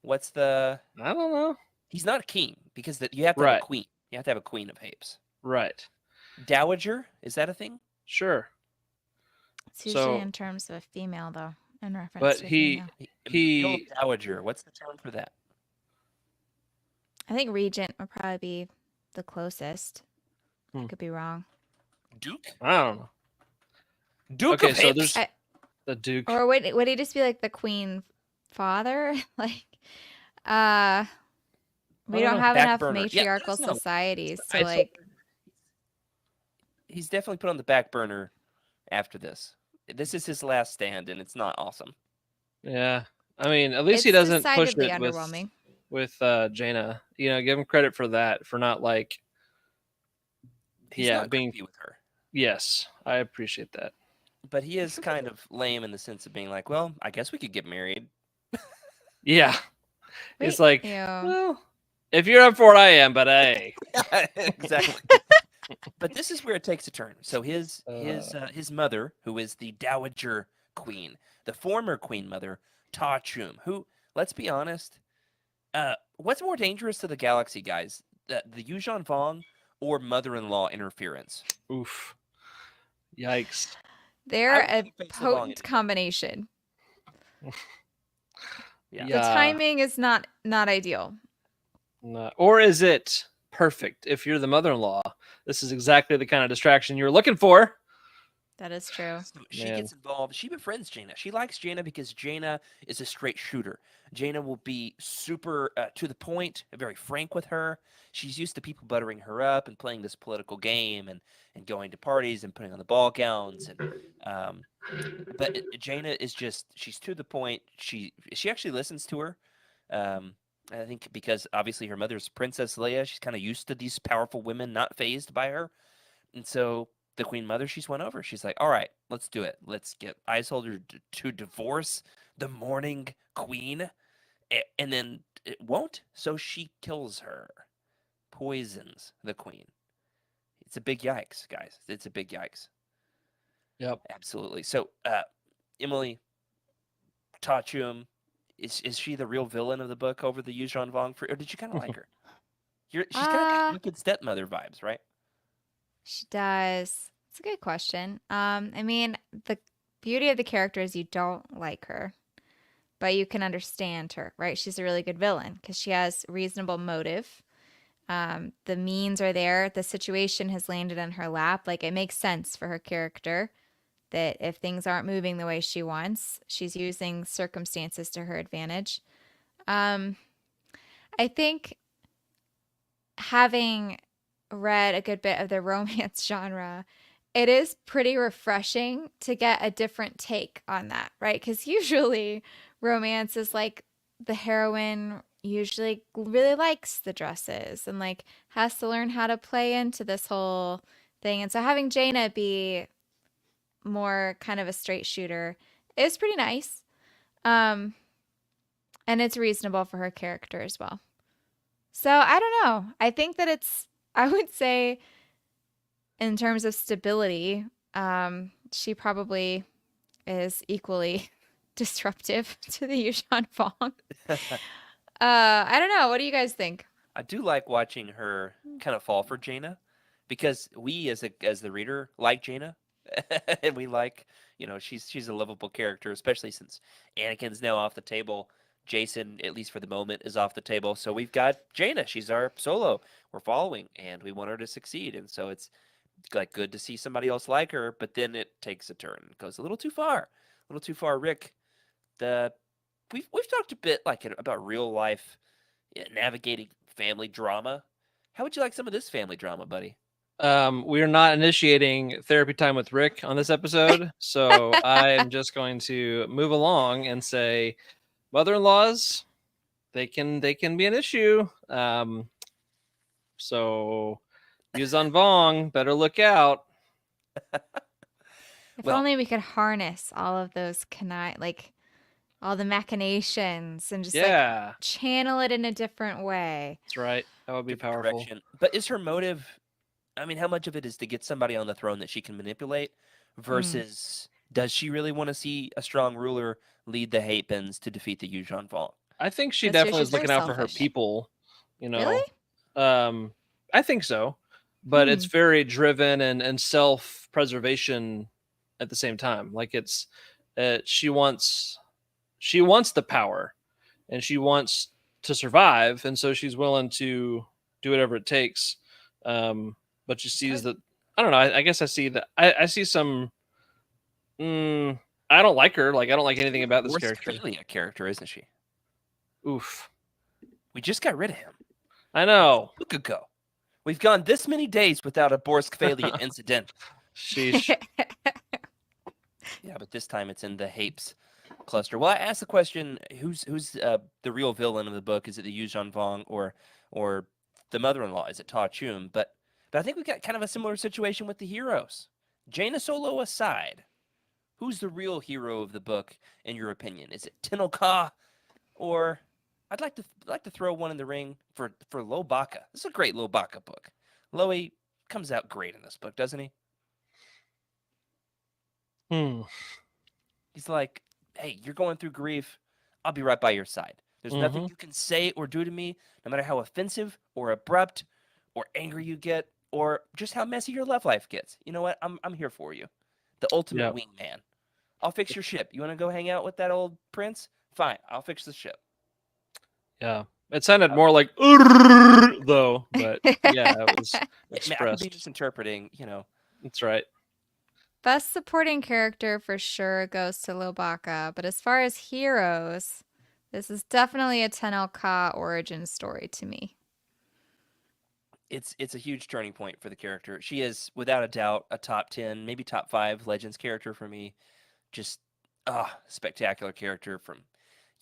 S1: What's the?
S3: I don't know.
S1: He's not a king because you have to have a
S3: Right,
S1: queen. You have to have a queen of Hapes.
S3: right.
S1: Dowager, is that a thing?
S3: Sure.
S2: It's usually
S3: So,
S2: in terms of a female, though, in reference
S3: but
S2: to a female.
S1: Imperial
S3: he
S1: dowager. What's the term for that?
S2: I think regent would probably be the closest. I
S3: hmm,
S2: could be wrong.
S1: Duke.
S3: I don't know.
S1: Duke
S3: Okay,
S1: of
S3: so
S1: Hapes.
S3: there's
S2: I,
S3: the Duke.
S2: or would he just be like the queen father? Like, uh,
S3: I
S2: we
S3: don't
S2: don't
S3: know.
S2: have
S1: Back
S2: enough
S1: burner. Yeah,
S2: matriarchal
S1: there's no.
S2: societies to
S3: I saw,
S2: like.
S1: He's definitely put on the back burner after this. This is his last stand, and it's not awesome.
S3: yeah. I mean, at least he
S2: It's
S3: doesn't push
S2: decidedly
S3: it
S2: underwhelming.
S3: with Jaina. You know, give him credit for that, for not like
S1: He's
S3: yeah,
S1: not
S3: being
S1: creepy with her,
S3: yes, I appreciate that.
S1: but he is kind of lame in the sense of being like, well, I guess we could get married.
S3: Yeah. It's
S2: Wait,
S3: like,
S2: ew.
S3: well, if you're up for it, I am, but hey.
S1: Exactly. But this is where it takes a turn. So
S3: Uh,
S1: his mother, who is the dowager queen, the former queen mother, Ta Chum, who, let's be honest, what's more dangerous to the galaxy, guys? The Yuuzhan Vong or mother-in-law interference?
S3: oof. Yikes.
S1: I
S2: They're
S1: wouldn't
S2: a
S1: even face the Vong
S2: potent
S1: anymore.
S2: combination.
S1: Yeah.
S2: The
S3: Yeah.
S2: timing is not ideal.
S3: No. Or is it perfect? If you're the mother-in-law, this is exactly the kind of distraction you're looking for.
S2: That is true.
S1: So she
S3: Man.
S1: gets involved. She befriends Jaina. She likes Jaina because Jaina is a straight shooter. Jaina will be super to the point, very frank with her. She's used to people buttering her up and playing this political game and going to parties and putting on the ball gowns um, but Jaina is just she's to the point. She actually listens to her. Um, I think because obviously her mother's Princess Leia, she's kind of used to these powerful women, not phased by her. And so the Queen Mother, she's won over. She's like, all right, let's do it. Let's get Iceholder to divorce the mourning queen. And then it won't. So she kills her, poisons the queen. It's a big yikes, guys. It's a big yikes.
S3: Yep.
S1: Absolutely. So, Emily Tachum, is she the real villain of the book over the Yuuzhan Vong? Or did you kind of like her? She's kind of got
S2: Uh,
S1: wicked stepmother vibes, right?
S2: she does. It's a good question. I mean, the beauty of the character is you don't like her, but you can understand her, right? She's a really good villain because she has reasonable motive. The means are there. The situation has landed in her lap. Like it makes sense for her character that if things aren't moving the way she wants, she's using circumstances to her advantage. Um, I think having read a good bit of the romance genre, it is pretty refreshing to get a different take on that, right? Because usually romance is like the heroine usually really likes the dresses and like has to learn how to play into this whole thing. And so having Jaina be more kind of a straight shooter is pretty nice. Um, and it's reasonable for her character as well. So I don't know. I think that I would say, in terms of stability, she probably is equally disruptive to the Yushan Fong. I don't know. What do you guys think?
S1: I do like watching her kind of fall for Jaina because we as the reader like Jaina and we like, she's a lovable character, especially since Anakin's now off the table. Jason, at least for the moment, is off the table. So we've got Jaina. She's our solo. We're following and we want her to succeed. And so it's like good to see somebody else like her, but then it takes a turn. It goes a little too far. A little too far. Rick, the we've talked a bit like about real life navigating family drama. How would you like some of this family drama, buddy?
S3: We are not initiating therapy time with Rick on this episode, so I am just going to move along and say, mother-in-laws, they can be an issue. So Yuzan Vong, better look out.
S2: If
S1: Well,
S2: only we could harness all of those like all the machinations and just like
S3: Yeah,
S2: channel it in a different way.
S3: that's right. That would be
S1: different
S3: powerful.
S1: direction. But is her motive? I mean, how much of it is to get somebody on the throne that she can manipulate,
S2: Mm,
S1: versus does she really want to see a strong ruler lead the hate bends to defeat the Yuuzhan Vong?
S3: I think she
S2: that's true.
S3: definitely
S2: She's
S3: is
S2: very
S3: looking out for her
S2: selfish.
S3: people. You know,
S2: Really?
S3: um, I think so, but it's
S2: Hmm.
S3: very driven and self preservation at the same time. Like it's she wants the power and she wants to survive, and so she's willing to do whatever it takes. But she
S1: Kind
S3: sees
S1: of
S3: that. I don't know. I guess I see that. I see some. I don't like her. Like I don't like
S1: she's
S3: anything
S1: kind of
S3: about
S1: a
S3: this
S1: Boris
S3: character.
S1: Kafalia character, isn't she?
S3: Oof.
S1: We just got rid of him
S3: I
S1: like a
S3: know.
S1: week ago. We've gone this many days without a Boris Kafalia incident.
S3: Sheesh.
S1: Yeah, but this time it's in the Hapes cluster. Well, I asked the question: who's the real villain of the book? Is it the Yu Vong or the mother-in-law? Is it Ta Chum? But I think we got kind of a similar situation with the heroes. Jaina Solo aside, who's the real hero of the book in your opinion? Is it Tenno Ka, or I'd like to throw one in the ring for Lo Baka. This is a great Lo Baka book. Loe comes out great in this book, doesn't he?
S3: Hmm.
S1: He's like, hey, you're going through grief. I'll be right by your side. There's nothing
S3: Mm-hmm.
S1: you can say or do to me, no matter how offensive or abrupt or angry you get, or just how messy your love life gets. You know what? I'm here for you. The ultimate
S3: Yeah.
S1: wingman. I'll fix your ship. You want to go hang out with that old prince? Fine, I'll fix the ship.
S3: Yeah. It sounded
S1: Uh,
S3: more like "Urgh," though, but yeah, it was
S1: Man, I could be
S3: expressed.
S1: misinterpreting.
S3: That's right.
S2: Best supporting character for sure goes to Lobaka, but as far as heroes, this is definitely a Tenel Ka origin story to me.
S1: It's a huge turning point for the character. She is without a doubt a top 10, maybe top 5 Legends character for me. Just spectacular character from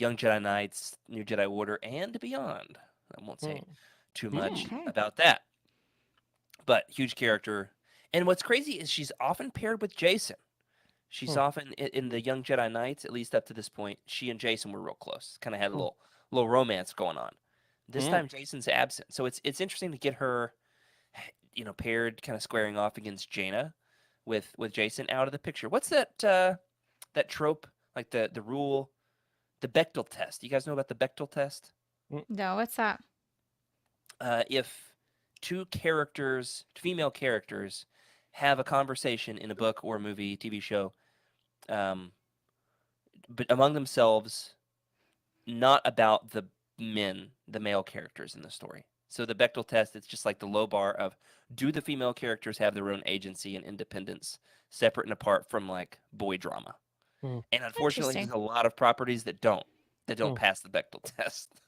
S1: Young Jedi Knights, New Jedi Order, and beyond. I won't say
S3: Hmm.
S1: too
S3: Hmm.
S1: much
S2: Okay.
S1: about that, but huge character. And what's crazy is she's often paired with Jason. She's
S3: Hmm.
S1: often in the Young Jedi Knights, at least up to this point. She and Jason were real close. Kind of had a
S3: Hmm.
S1: little romance going on. This
S3: Hmm.
S1: time Jason's absent, so it's interesting to get her, paired, kind of squaring off against Jaina, with Jason out of the picture. What's that trope, like the rule, the Bechtel test? You guys know about the Bechtel test?
S3: Hmm.
S2: No, what's that?
S1: If two characters, female characters, have a conversation in a book or a movie, TV show, um, but among themselves, not about the men, the male characters in the story. So the Bechtel test, it's just like the low bar of, do the female characters have their own agency and independence, separate and apart from like boy drama?
S3: Hmm.
S1: And unfortunately, there's
S2: Interesting.
S1: a lot of properties that don't
S3: Hmm.
S1: pass the Bechtel test.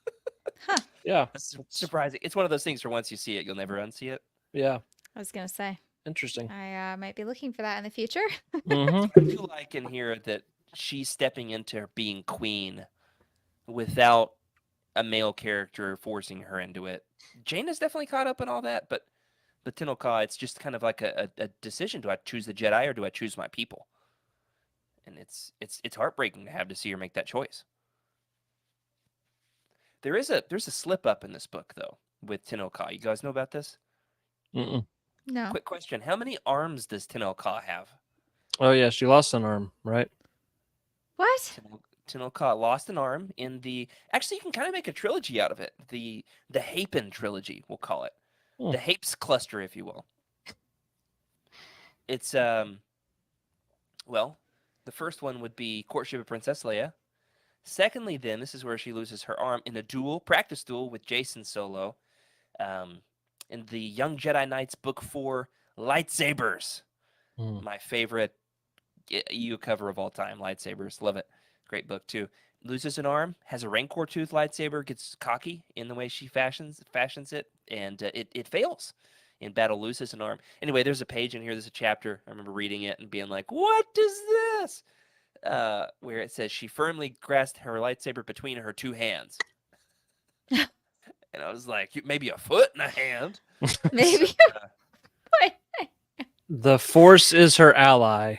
S2: Huh.
S3: Yeah.
S1: That's
S3: That's
S1: surprising. It's one of those things where once you see it, you'll never unsee it.
S3: yeah.
S2: I was gonna say
S3: Interesting.
S2: I might be looking for that in the future.
S3: Mm-hmm.
S1: I do like in here that she's stepping into being queen without a male character forcing her into it. Jane is definitely caught up in all that, but Tenoka, it's just kind of like a decision. Do I choose the Jedi or do I choose my people? And it's heartbreaking to have to see her make that choice. There's a slip up in this book though. with Tenno-Ka. You guys know about this?
S3: Mm-mm.
S2: No.
S1: Quick question: how many arms does Tenno-Ka have?
S3: Oh yeah, she lost an arm, right?
S2: What?
S1: Tenno-Ka lost an arm in the. Actually, you can kind of make a trilogy out of it. The Hapen trilogy, we'll call it.
S3: Hmm.
S1: The Hapes cluster, if you will. It's well, the first one would be Courtship of Princess Leia. Secondly, then this is where she loses her arm in a practice duel with Jaina Solo, um, in the Young Jedi Knights Book 4, Lightsabers.
S3: Hmm.
S1: My favorite EU cover of all time, Lightsabers. Love it. Great book too. Loses an arm, has a Rancor tooth lightsaber, gets cocky in the way she fashions it, and it fails in battle. Loses an arm. Anyway, there's a page in here. There's a chapter. I remember reading it and being like, "What is this?" Where it says she firmly grasped her lightsaber between her two hands, and I was like, maybe a foot and a hand.
S2: Maybe.
S1: Uh,
S3: The Force is her ally.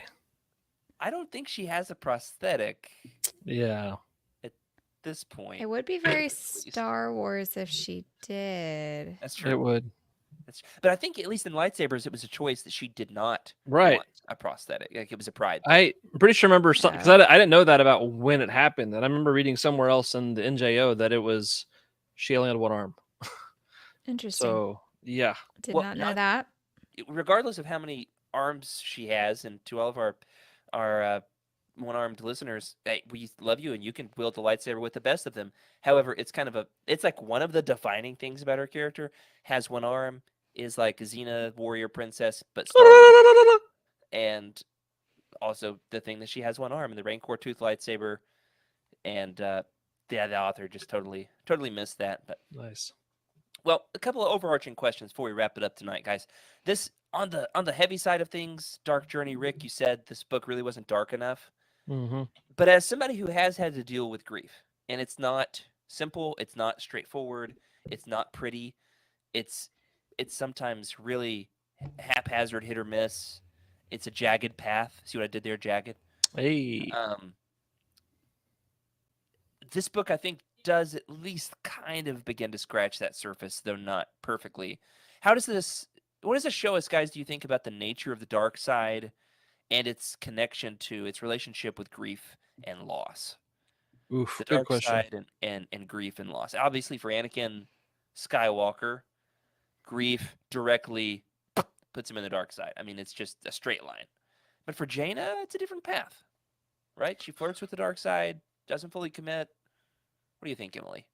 S1: I don't think she has a prosthetic
S3: Yeah.
S1: at this point.
S2: It would be
S1: at
S2: very
S1: least.
S2: Star Wars if she did.
S1: That's
S3: It
S1: true.
S3: would.
S1: But I think at least in lightsabers, it was a choice that she did not
S3: Right.
S1: want a prosthetic. Like it was a pride thing.
S3: I'm pretty sure remember something because I didn't know that about when it happened. And I remember reading somewhere else in the NJO that it was she only had one arm.
S2: Interesting.
S3: So yeah.
S2: Did
S1: Well,
S2: not know that.
S1: regardless of how many arms she has, and to all of our one-armed listeners, hey, we love you, and you can wield the lightsaber with the best of them. However, it's like one of the defining things about her character. Has one arm, is like Xena, warrior princess, but Star Wars, and also the thing that she has one arm, and the Rancor tooth lightsaber, and yeah, the author just totally missed that. But
S3: Nice.
S1: well, a couple of overarching questions before we wrap it up tonight, guys. This on the heavy side of things, Dark Journey. Rick, you said this book really wasn't dark enough,
S3: Mm-hmm.
S1: but as somebody who has had to deal with grief, and it's not simple, it's not straightforward, it's not pretty, it's it's sometimes really haphazard, hit or miss. It's a jagged path. See what I did there, jagged.
S3: Hey.
S1: Um, this book, I think, does at least kind of begin to scratch that surface, though not perfectly. How does this? What does this show us, guys? Do you think about the nature of the dark side and its connection to its relationship with grief and loss?
S3: Oof.
S1: The
S3: Good
S1: dark
S3: question.
S1: side and grief and loss. Obviously, for Anakin Skywalker, grief directly puts him in the dark side. I mean, it's just a straight line. But for Jaina, it's a different path, right? She flirts with the dark side, doesn't fully commit. What do you think, Emily?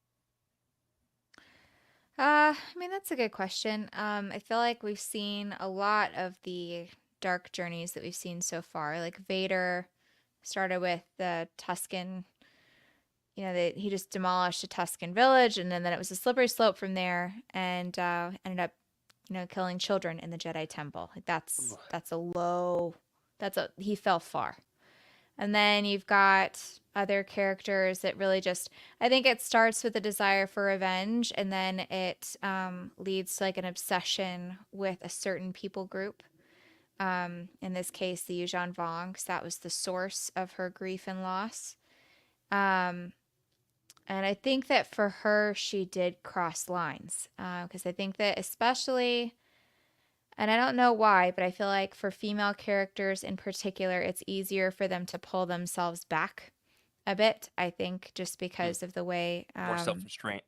S2: I mean, that's a good question. I feel like we've seen a lot of the dark journeys that we've seen so far. Like Vader started with the Tuscan, he just demolished a Tuscan village, and then it was a slippery slope from there, and ended up, killing children in the Jedi Temple. Like that's a low, he fell far. And then you've got other characters that really just, I think it starts with a desire for revenge, and then it leads to like an obsession with a certain people group. In this case, the Yuuzhan Vong, 'cause that was the source of her grief and loss. Um, and I think that for her, she did cross lines. Because I think that especially, and I don't know why, but I feel like for female characters in particular, it's easier for them to pull themselves back a bit. I think just
S1: Hmm.
S2: because of the way,
S1: More self-restraint.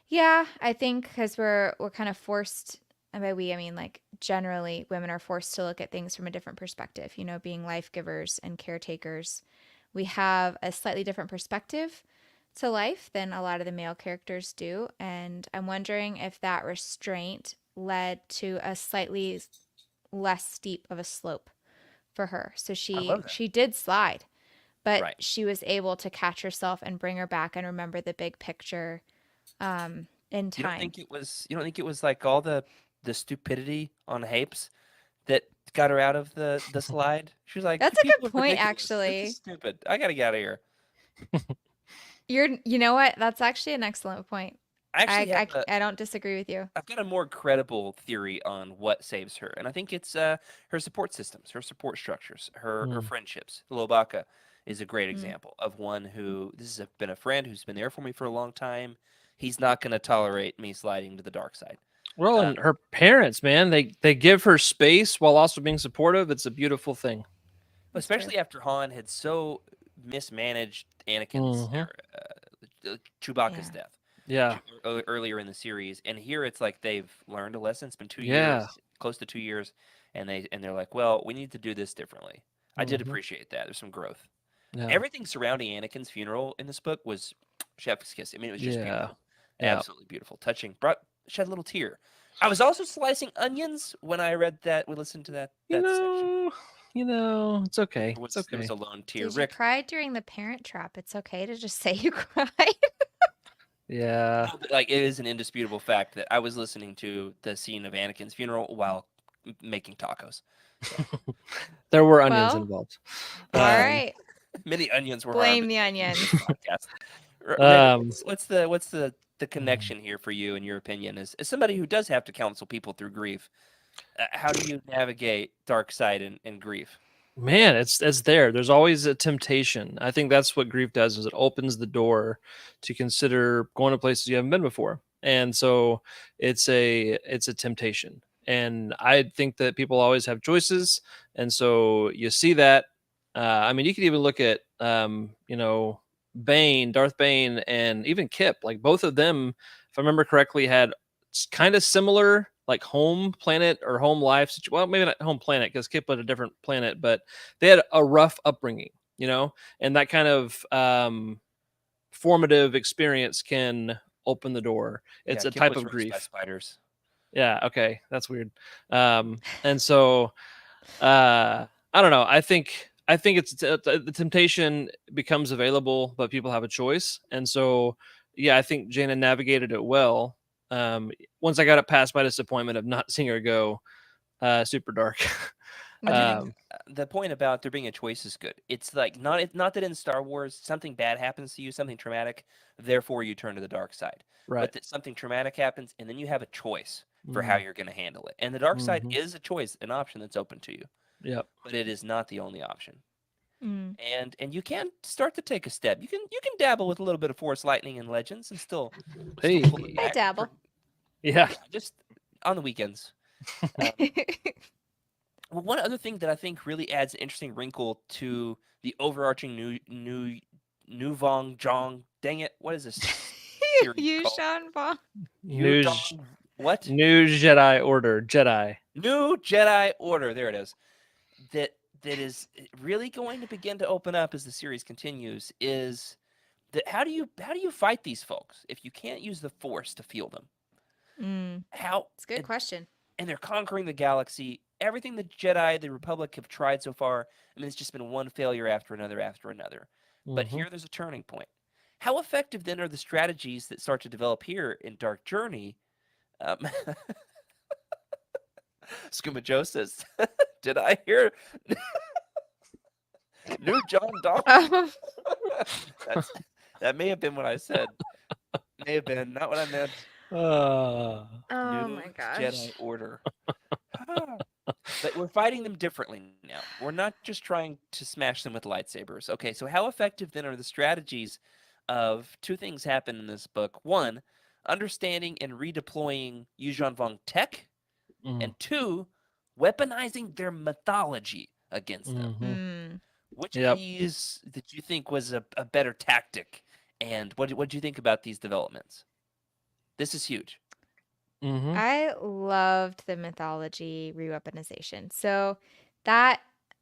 S2: yeah, I think because we're kind of forced, and by we I mean like generally women are forced to look at things from a different perspective. Being life givers and caretakers, we have a slightly different perspective to life than a lot of the male characters do, and I'm wondering if that restraint led to a slightly less steep of a slope for her. So
S1: I
S2: she
S1: love that.
S2: she did slide, but
S1: Right.
S2: she was able to catch herself and bring her back and remember the big picture in
S1: You don't
S2: time.
S1: think it was like all the stupidity on Hapes that got her out of the slide? She was like, "You
S2: That's a
S1: people
S2: good
S1: are
S2: point,
S1: ridiculous. This is
S2: actually.
S1: stupid. I gotta get out of here."
S2: You know what? That's actually an excellent point.
S1: I actually have a
S2: I don't disagree with you.
S1: I've got a more credible theory on what saves her, and I think it's her support systems, her support structures, her
S3: Mm.
S1: friendships. Lobaka is a great
S2: Mm.
S1: example of one who been a friend who's been there for me for a long time. he's not going to tolerate me sliding to the dark side.
S3: Well,
S1: Uh,
S3: and her parents, man, they give her space while also being supportive. It's a beautiful thing.
S2: That's true.
S1: especially after Han had so mismanaged Anakin's
S3: Hmm.
S1: Chewbacca's
S2: Yeah.
S1: death
S3: Yeah.
S1: earlier in the series, and here it's like they've learned a lesson. It's been 2 years,
S3: Yeah.
S1: close to 2 years, and they're like, well, we need to do this differently. I did
S3: Hmm.
S1: appreciate that. There's some growth.
S3: Yeah.
S1: Everything surrounding Anakin's funeral in this book was chef's kiss. I mean, it was just
S3: Yeah.
S1: beautiful,
S3: Yeah.
S1: absolutely beautiful, touching. Brought shed a little tear. I was also slicing onions when I read that. We listened to
S3: You
S1: that section.
S3: know, it's okay. It's
S1: There was
S3: okay.
S1: a lone tear.
S2: Did you
S1: Rick,
S2: cry during the Parent Trap? It's okay to just say you cried.
S3: Yeah.
S1: no, but, like, it is an indisputable fact that I was listening to the scene of Anakin's funeral while making tacos. So
S3: There were onions
S2: Well,
S3: involved.
S2: all
S3: Um,
S2: right.
S1: many onions were harmed
S2: Blame
S1: in
S2: the
S1: making this
S2: onions.
S1: podcast. Rick,
S3: um,
S1: what's the connection here for you, in your opinion, as somebody who does have to counsel people through grief? How do you navigate dark side and grief?
S3: Man, it's there. There's always a temptation. I think that's what grief does is it opens the door to consider going to places you haven't been before. And so it's a temptation. And I think that people always have choices. And so you see that. I mean, you could even look at Darth Bane, and even Kip. Like both of them, if I remember correctly, had kind of similar like home planet or home life. Well, maybe not home planet because Kip had a different planet, but they had a rough upbringing, and that kind of formative experience can open the door. It's
S1: Yeah,
S3: a
S1: Kip
S3: type
S1: was
S3: of
S1: raised by
S3: grief.
S1: spiders.
S3: Yeah. Okay. That's weird. And so I don't know. I think the temptation becomes available, but people have a choice, and so yeah, I think Jaina navigated it well. Um, Once I got it past my disappointment of not seeing her go super dark.
S1: I do think
S3: um,
S1: the point about there being a choice is good. It's like not that in Star Wars something bad happens to you, something traumatic, therefore you turn to the dark side,
S3: right.
S1: but that something traumatic happens and then you have a choice for how
S3: Mm,
S1: you're going to handle it. And the dark side
S3: hmm.
S1: is a choice, an option that's open to you,
S3: Yep.
S1: but it is not the only option.
S2: Mm.
S1: And you can start to take a step. You can dabble with a little bit of Force lightning and Legends and still
S3: Hey.
S1: pull it
S2: I
S1: back.
S2: dabble.
S3: Yeah.
S1: Yeah, just on the weekends. Um, Well, one other thing that I think really adds an interesting wrinkle to the overarching new Vong Jong. Dang it, what is this series
S2: You,
S1: called?
S2: Sean Paul.
S1: Yu
S3: New
S1: Dong what?
S3: New Jedi Order. Jedi.
S1: New Jedi Order. There it is. That that is really going to begin to open up as the series continues. Is that how do you fight these folks if you can't use the Force to feel them?
S2: Mm.
S1: How
S2: It's a good question.
S1: and they're conquering the galaxy. Everything the Jedi, the Republic have tried so far, I mean, it's just been one failure after another after another. But
S3: Hmm.
S1: here there's a turning point. How effective then are the strategies that start to develop here in Dark Journey? Um, Scuba Joe says, "Did I hear new John Donald?"
S2: Oh,
S1: That's that may have been what I said. May have been not what I meant.
S3: Uh,
S2: oh
S1: New
S2: my gosh.
S1: Jedi Order. But we're fighting them differently now. We're not just trying to smash them with lightsabers. Okay, so how effective then are the strategies of two things happen in this book? One, understanding and redeploying Yuuzhan Vong tech,
S3: mm,
S1: and two, weaponizing their mythology against them.
S3: hmm.
S2: Mm.
S1: Which of
S3: Yep.
S1: these did you think was a better tactic? And what do you think about these developments? This is huge.
S3: Hmm.
S2: I loved the mythology re-weaponization. So that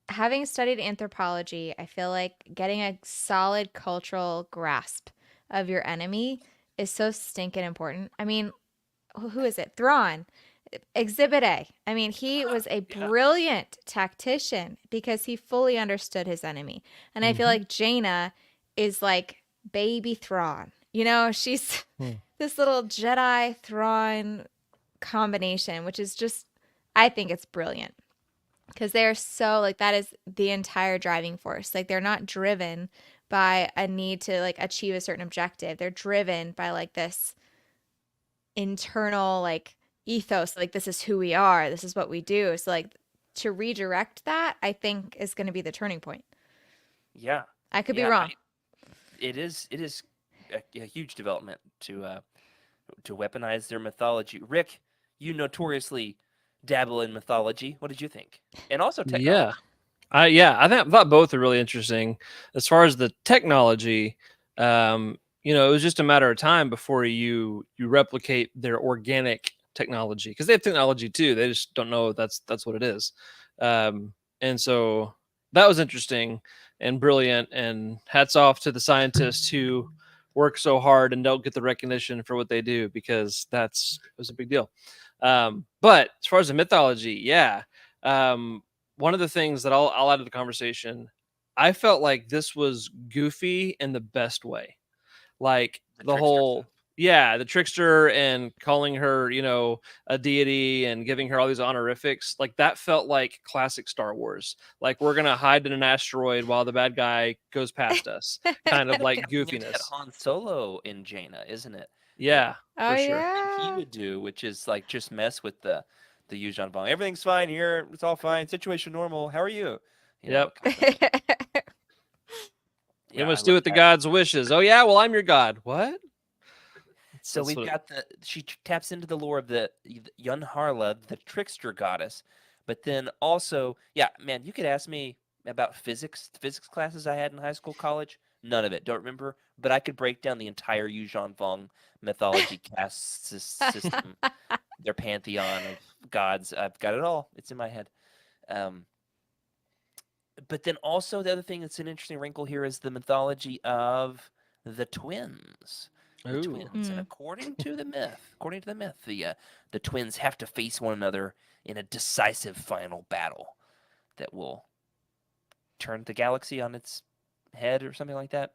S2: having studied anthropology, I feel like getting a solid cultural grasp of your enemy is so stinking important. I mean, who is it? Thrawn. Exhibit A. I mean, he was a
S1: Yeah.
S2: brilliant tactician because he fully understood his enemy. And I feel
S3: Hmm.
S2: like Jaina is like baby Thrawn. You know, she's this little Jedi Thrawn combination, which is just, I think it's brilliant because they're so like, that is the entire driving force. Like, they're not driven by a need to like achieve a certain objective, they're driven by like this internal like ethos, like this is who we are, this is what we do. So like to redirect that, I think is going to be the turning point.
S1: Yeah.
S2: I could be
S1: Yeah.
S2: wrong.
S1: It is a huge development to to weaponize their mythology. Rick, you notoriously dabble in mythology. What did you think? And also
S3: Yeah.
S1: technology.
S3: I thought both are really interesting. As far as the technology, it was just a matter of time before you replicate their organic technology, because they have technology too. They just don't know that's what it is. And so that was interesting and brilliant. And hats off to the scientists who work so hard and don't get the recognition for what they do, because it was a big deal. But as far as the mythology, yeah. Um, One of the things that I'll add to the conversation, I felt like this was goofy in the best way. Like
S1: The
S3: the
S1: trickster stuff.
S3: whole, yeah, the trickster and calling her, a deity and giving her all these honorifics. Like that felt like classic Star Wars. Like we're gonna hide in an asteroid while the bad guy goes past us.
S1: It's
S3: Kind
S1: kind
S3: of
S1: of
S3: like
S1: getting into that
S3: goofiness.
S1: Han Solo in Jaina, isn't it? That
S3: Yeah,
S2: Oh
S3: for sure.
S1: thing he
S2: yeah.
S1: would do, which is like just mess with the Yuuzhan Vong. Everything's fine here. It's all fine. Situation normal. How are you?
S3: Yep.
S1: Kind of thing.
S3: We
S1: Yeah, I
S3: must do
S1: love
S3: what the
S1: that.
S3: god's wishes. Oh yeah, well I'm your god. What?
S1: So
S3: That's
S1: we've
S3: what.
S1: got she taps into the lore of the Yunharla, the trickster goddess, but then also, yeah, man, you could ask me about physics classes I had in high school, college. None of it, don't remember, but I could break down the entire Yuuzhan Vong mythology caste system, their pantheon of gods. I've got it all. It's in my head. Um, but then also the other thing that's an interesting wrinkle here is the mythology of the twins. The
S3: Ooh.
S1: twins, and
S2: Mm.
S1: according to the myth, the twins have to face one another in a decisive final battle that will turn the galaxy on its head or something like that.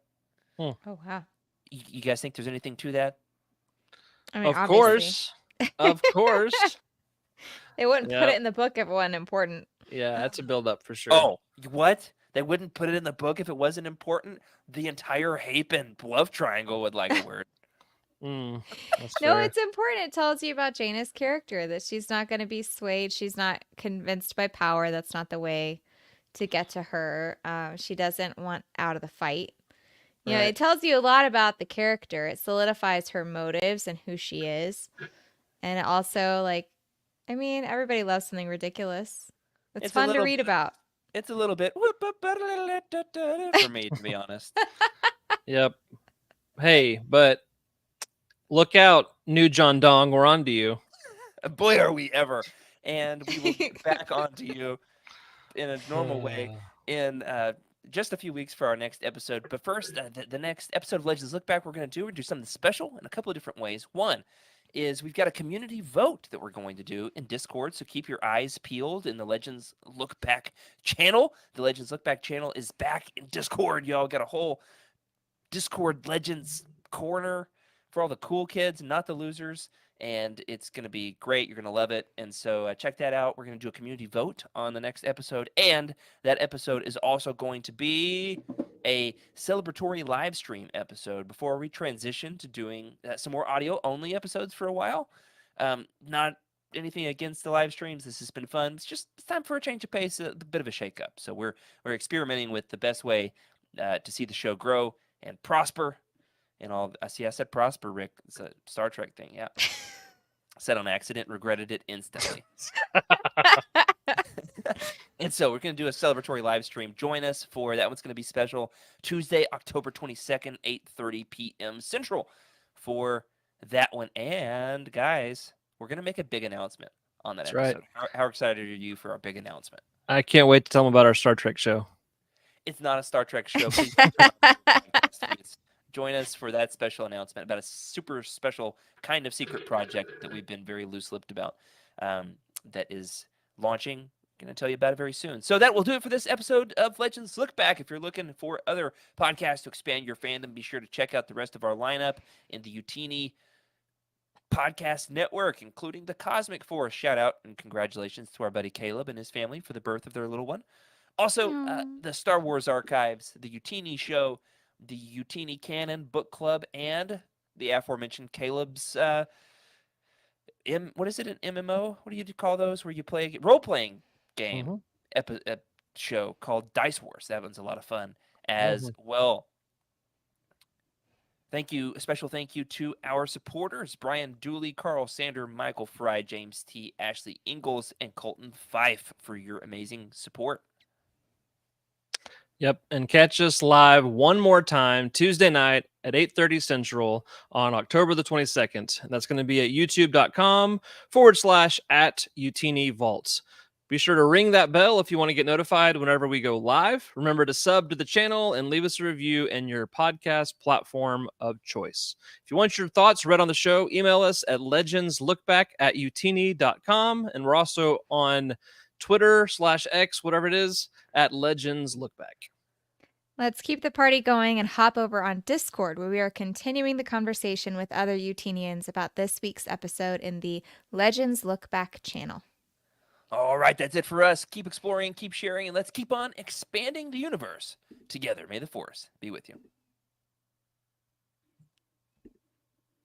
S3: Hmm.
S2: Oh wow.
S1: You guys think there's anything to that?
S2: I mean,
S3: Of
S2: obviously.
S3: course. Of course.
S2: They wouldn't put
S3: Yeah.
S2: it in the book if it wasn't important.
S3: Yeah, that's a build up for sure.
S1: Oh, what? They wouldn't put it in the book if it wasn't important. The entire Hape and love triangle would like a word.
S3: That's
S2: No,
S3: fair.
S2: it's important. It tells you about Jaina's character, that she's not going to be swayed. She's not convinced by power. That's not the way to get to her. She doesn't want out of the fight.
S3: Right.
S2: It tells you a lot about the character. It solidifies her motives and who she is. And it also, like, I mean, everybody loves something ridiculous. It's
S1: It's a
S2: fun to
S1: little
S2: read
S1: bit.
S2: about.
S1: It's a little bit for me, to be honest.
S3: Yep. Hey, but look out, new John Dong. We're on to you.
S1: Boy, are we ever! And we will get back onto you in a normal way
S3: Uh,
S1: in just a few weeks for our next episode. But first, the next episode of Legends Look Back, we're going to do something special in a couple of different ways. One is we've got a community vote that we're going to do in Discord, so keep your eyes peeled in the Legends Look Back channel. The Legends Look Back channel is back in Discord, y'all. Got a whole Discord Legends corner for all the cool kids, not the losers. And it's going to be great. You're going to love it. And so check that out. We're going to do a community vote on the next episode. And that episode is also going to be a celebratory live stream episode before we transition to doing some more audio only episodes for a while. Not anything against the live streams. This has been fun. It's time for a change of pace, a bit of a shakeup. So we're experimenting with the best way to see the show grow and prosper and all. I see. I said prosper, Rick. It's a Star Trek thing. Yeah, said on accident, regretted it instantly. And so we're going to do a celebratory live stream. Join us for that. One's going to be special Tuesday, October 22nd, 8:30 p.m. Central for that one. And guys, we're going to make a big announcement on that
S3: that's right.
S1: episode. How excited are you for our big announcement?
S3: I can't wait to tell them about our Star Trek show.
S1: It's not a Star Trek show. Please don't turn off the podcast feeds. Join us for that special announcement about a super special kind of secret project that we've been very loose-lipped about that is launching. Going to tell you about it very soon. So that will do it for this episode of Legends Look Back. If you're looking for other podcasts to expand your fandom, be sure to check out the rest of our lineup in the Utini podcast network, including the Cosmic Force. Shout out and congratulations to our buddy Caleb and his family for the birth of their little one. Also,
S2: Aw.
S1: the Star Wars archives, the Utini show, the Utini Canon book club, and the aforementioned Caleb's what is it, an MMO? What do you call those where you play a role playing game
S3: Mm-hmm.
S1: show called Dice Wars? That one's a lot of fun as
S3: Mm-hmm.
S1: well. A special thank you to our supporters, Brian Dooley, Carl Sander, Michael Fry, James T., Ashley Ingalls, and Colton Fife for your amazing support.
S3: Yep, and catch us live one more time Tuesday night at 8:30 Central on October the 22nd. That's going to be at youtube.com/@Utini Vaults. Be sure to ring that bell if you want to get notified whenever we go live. Remember to sub to the channel and leave us a review in your podcast platform of choice. If you want your thoughts read on the show, email us at legendslookback@utini.com. And we're also on Twitter/X, whatever it is, at legendslookback.
S2: Let's keep the party going and hop over on Discord, where we are continuing the conversation with other Utinians about this week's episode in the Legends Look Back channel.
S1: All right, that's it for us. Keep exploring, keep sharing, and let's keep on expanding the universe. Together, may the Force be with you.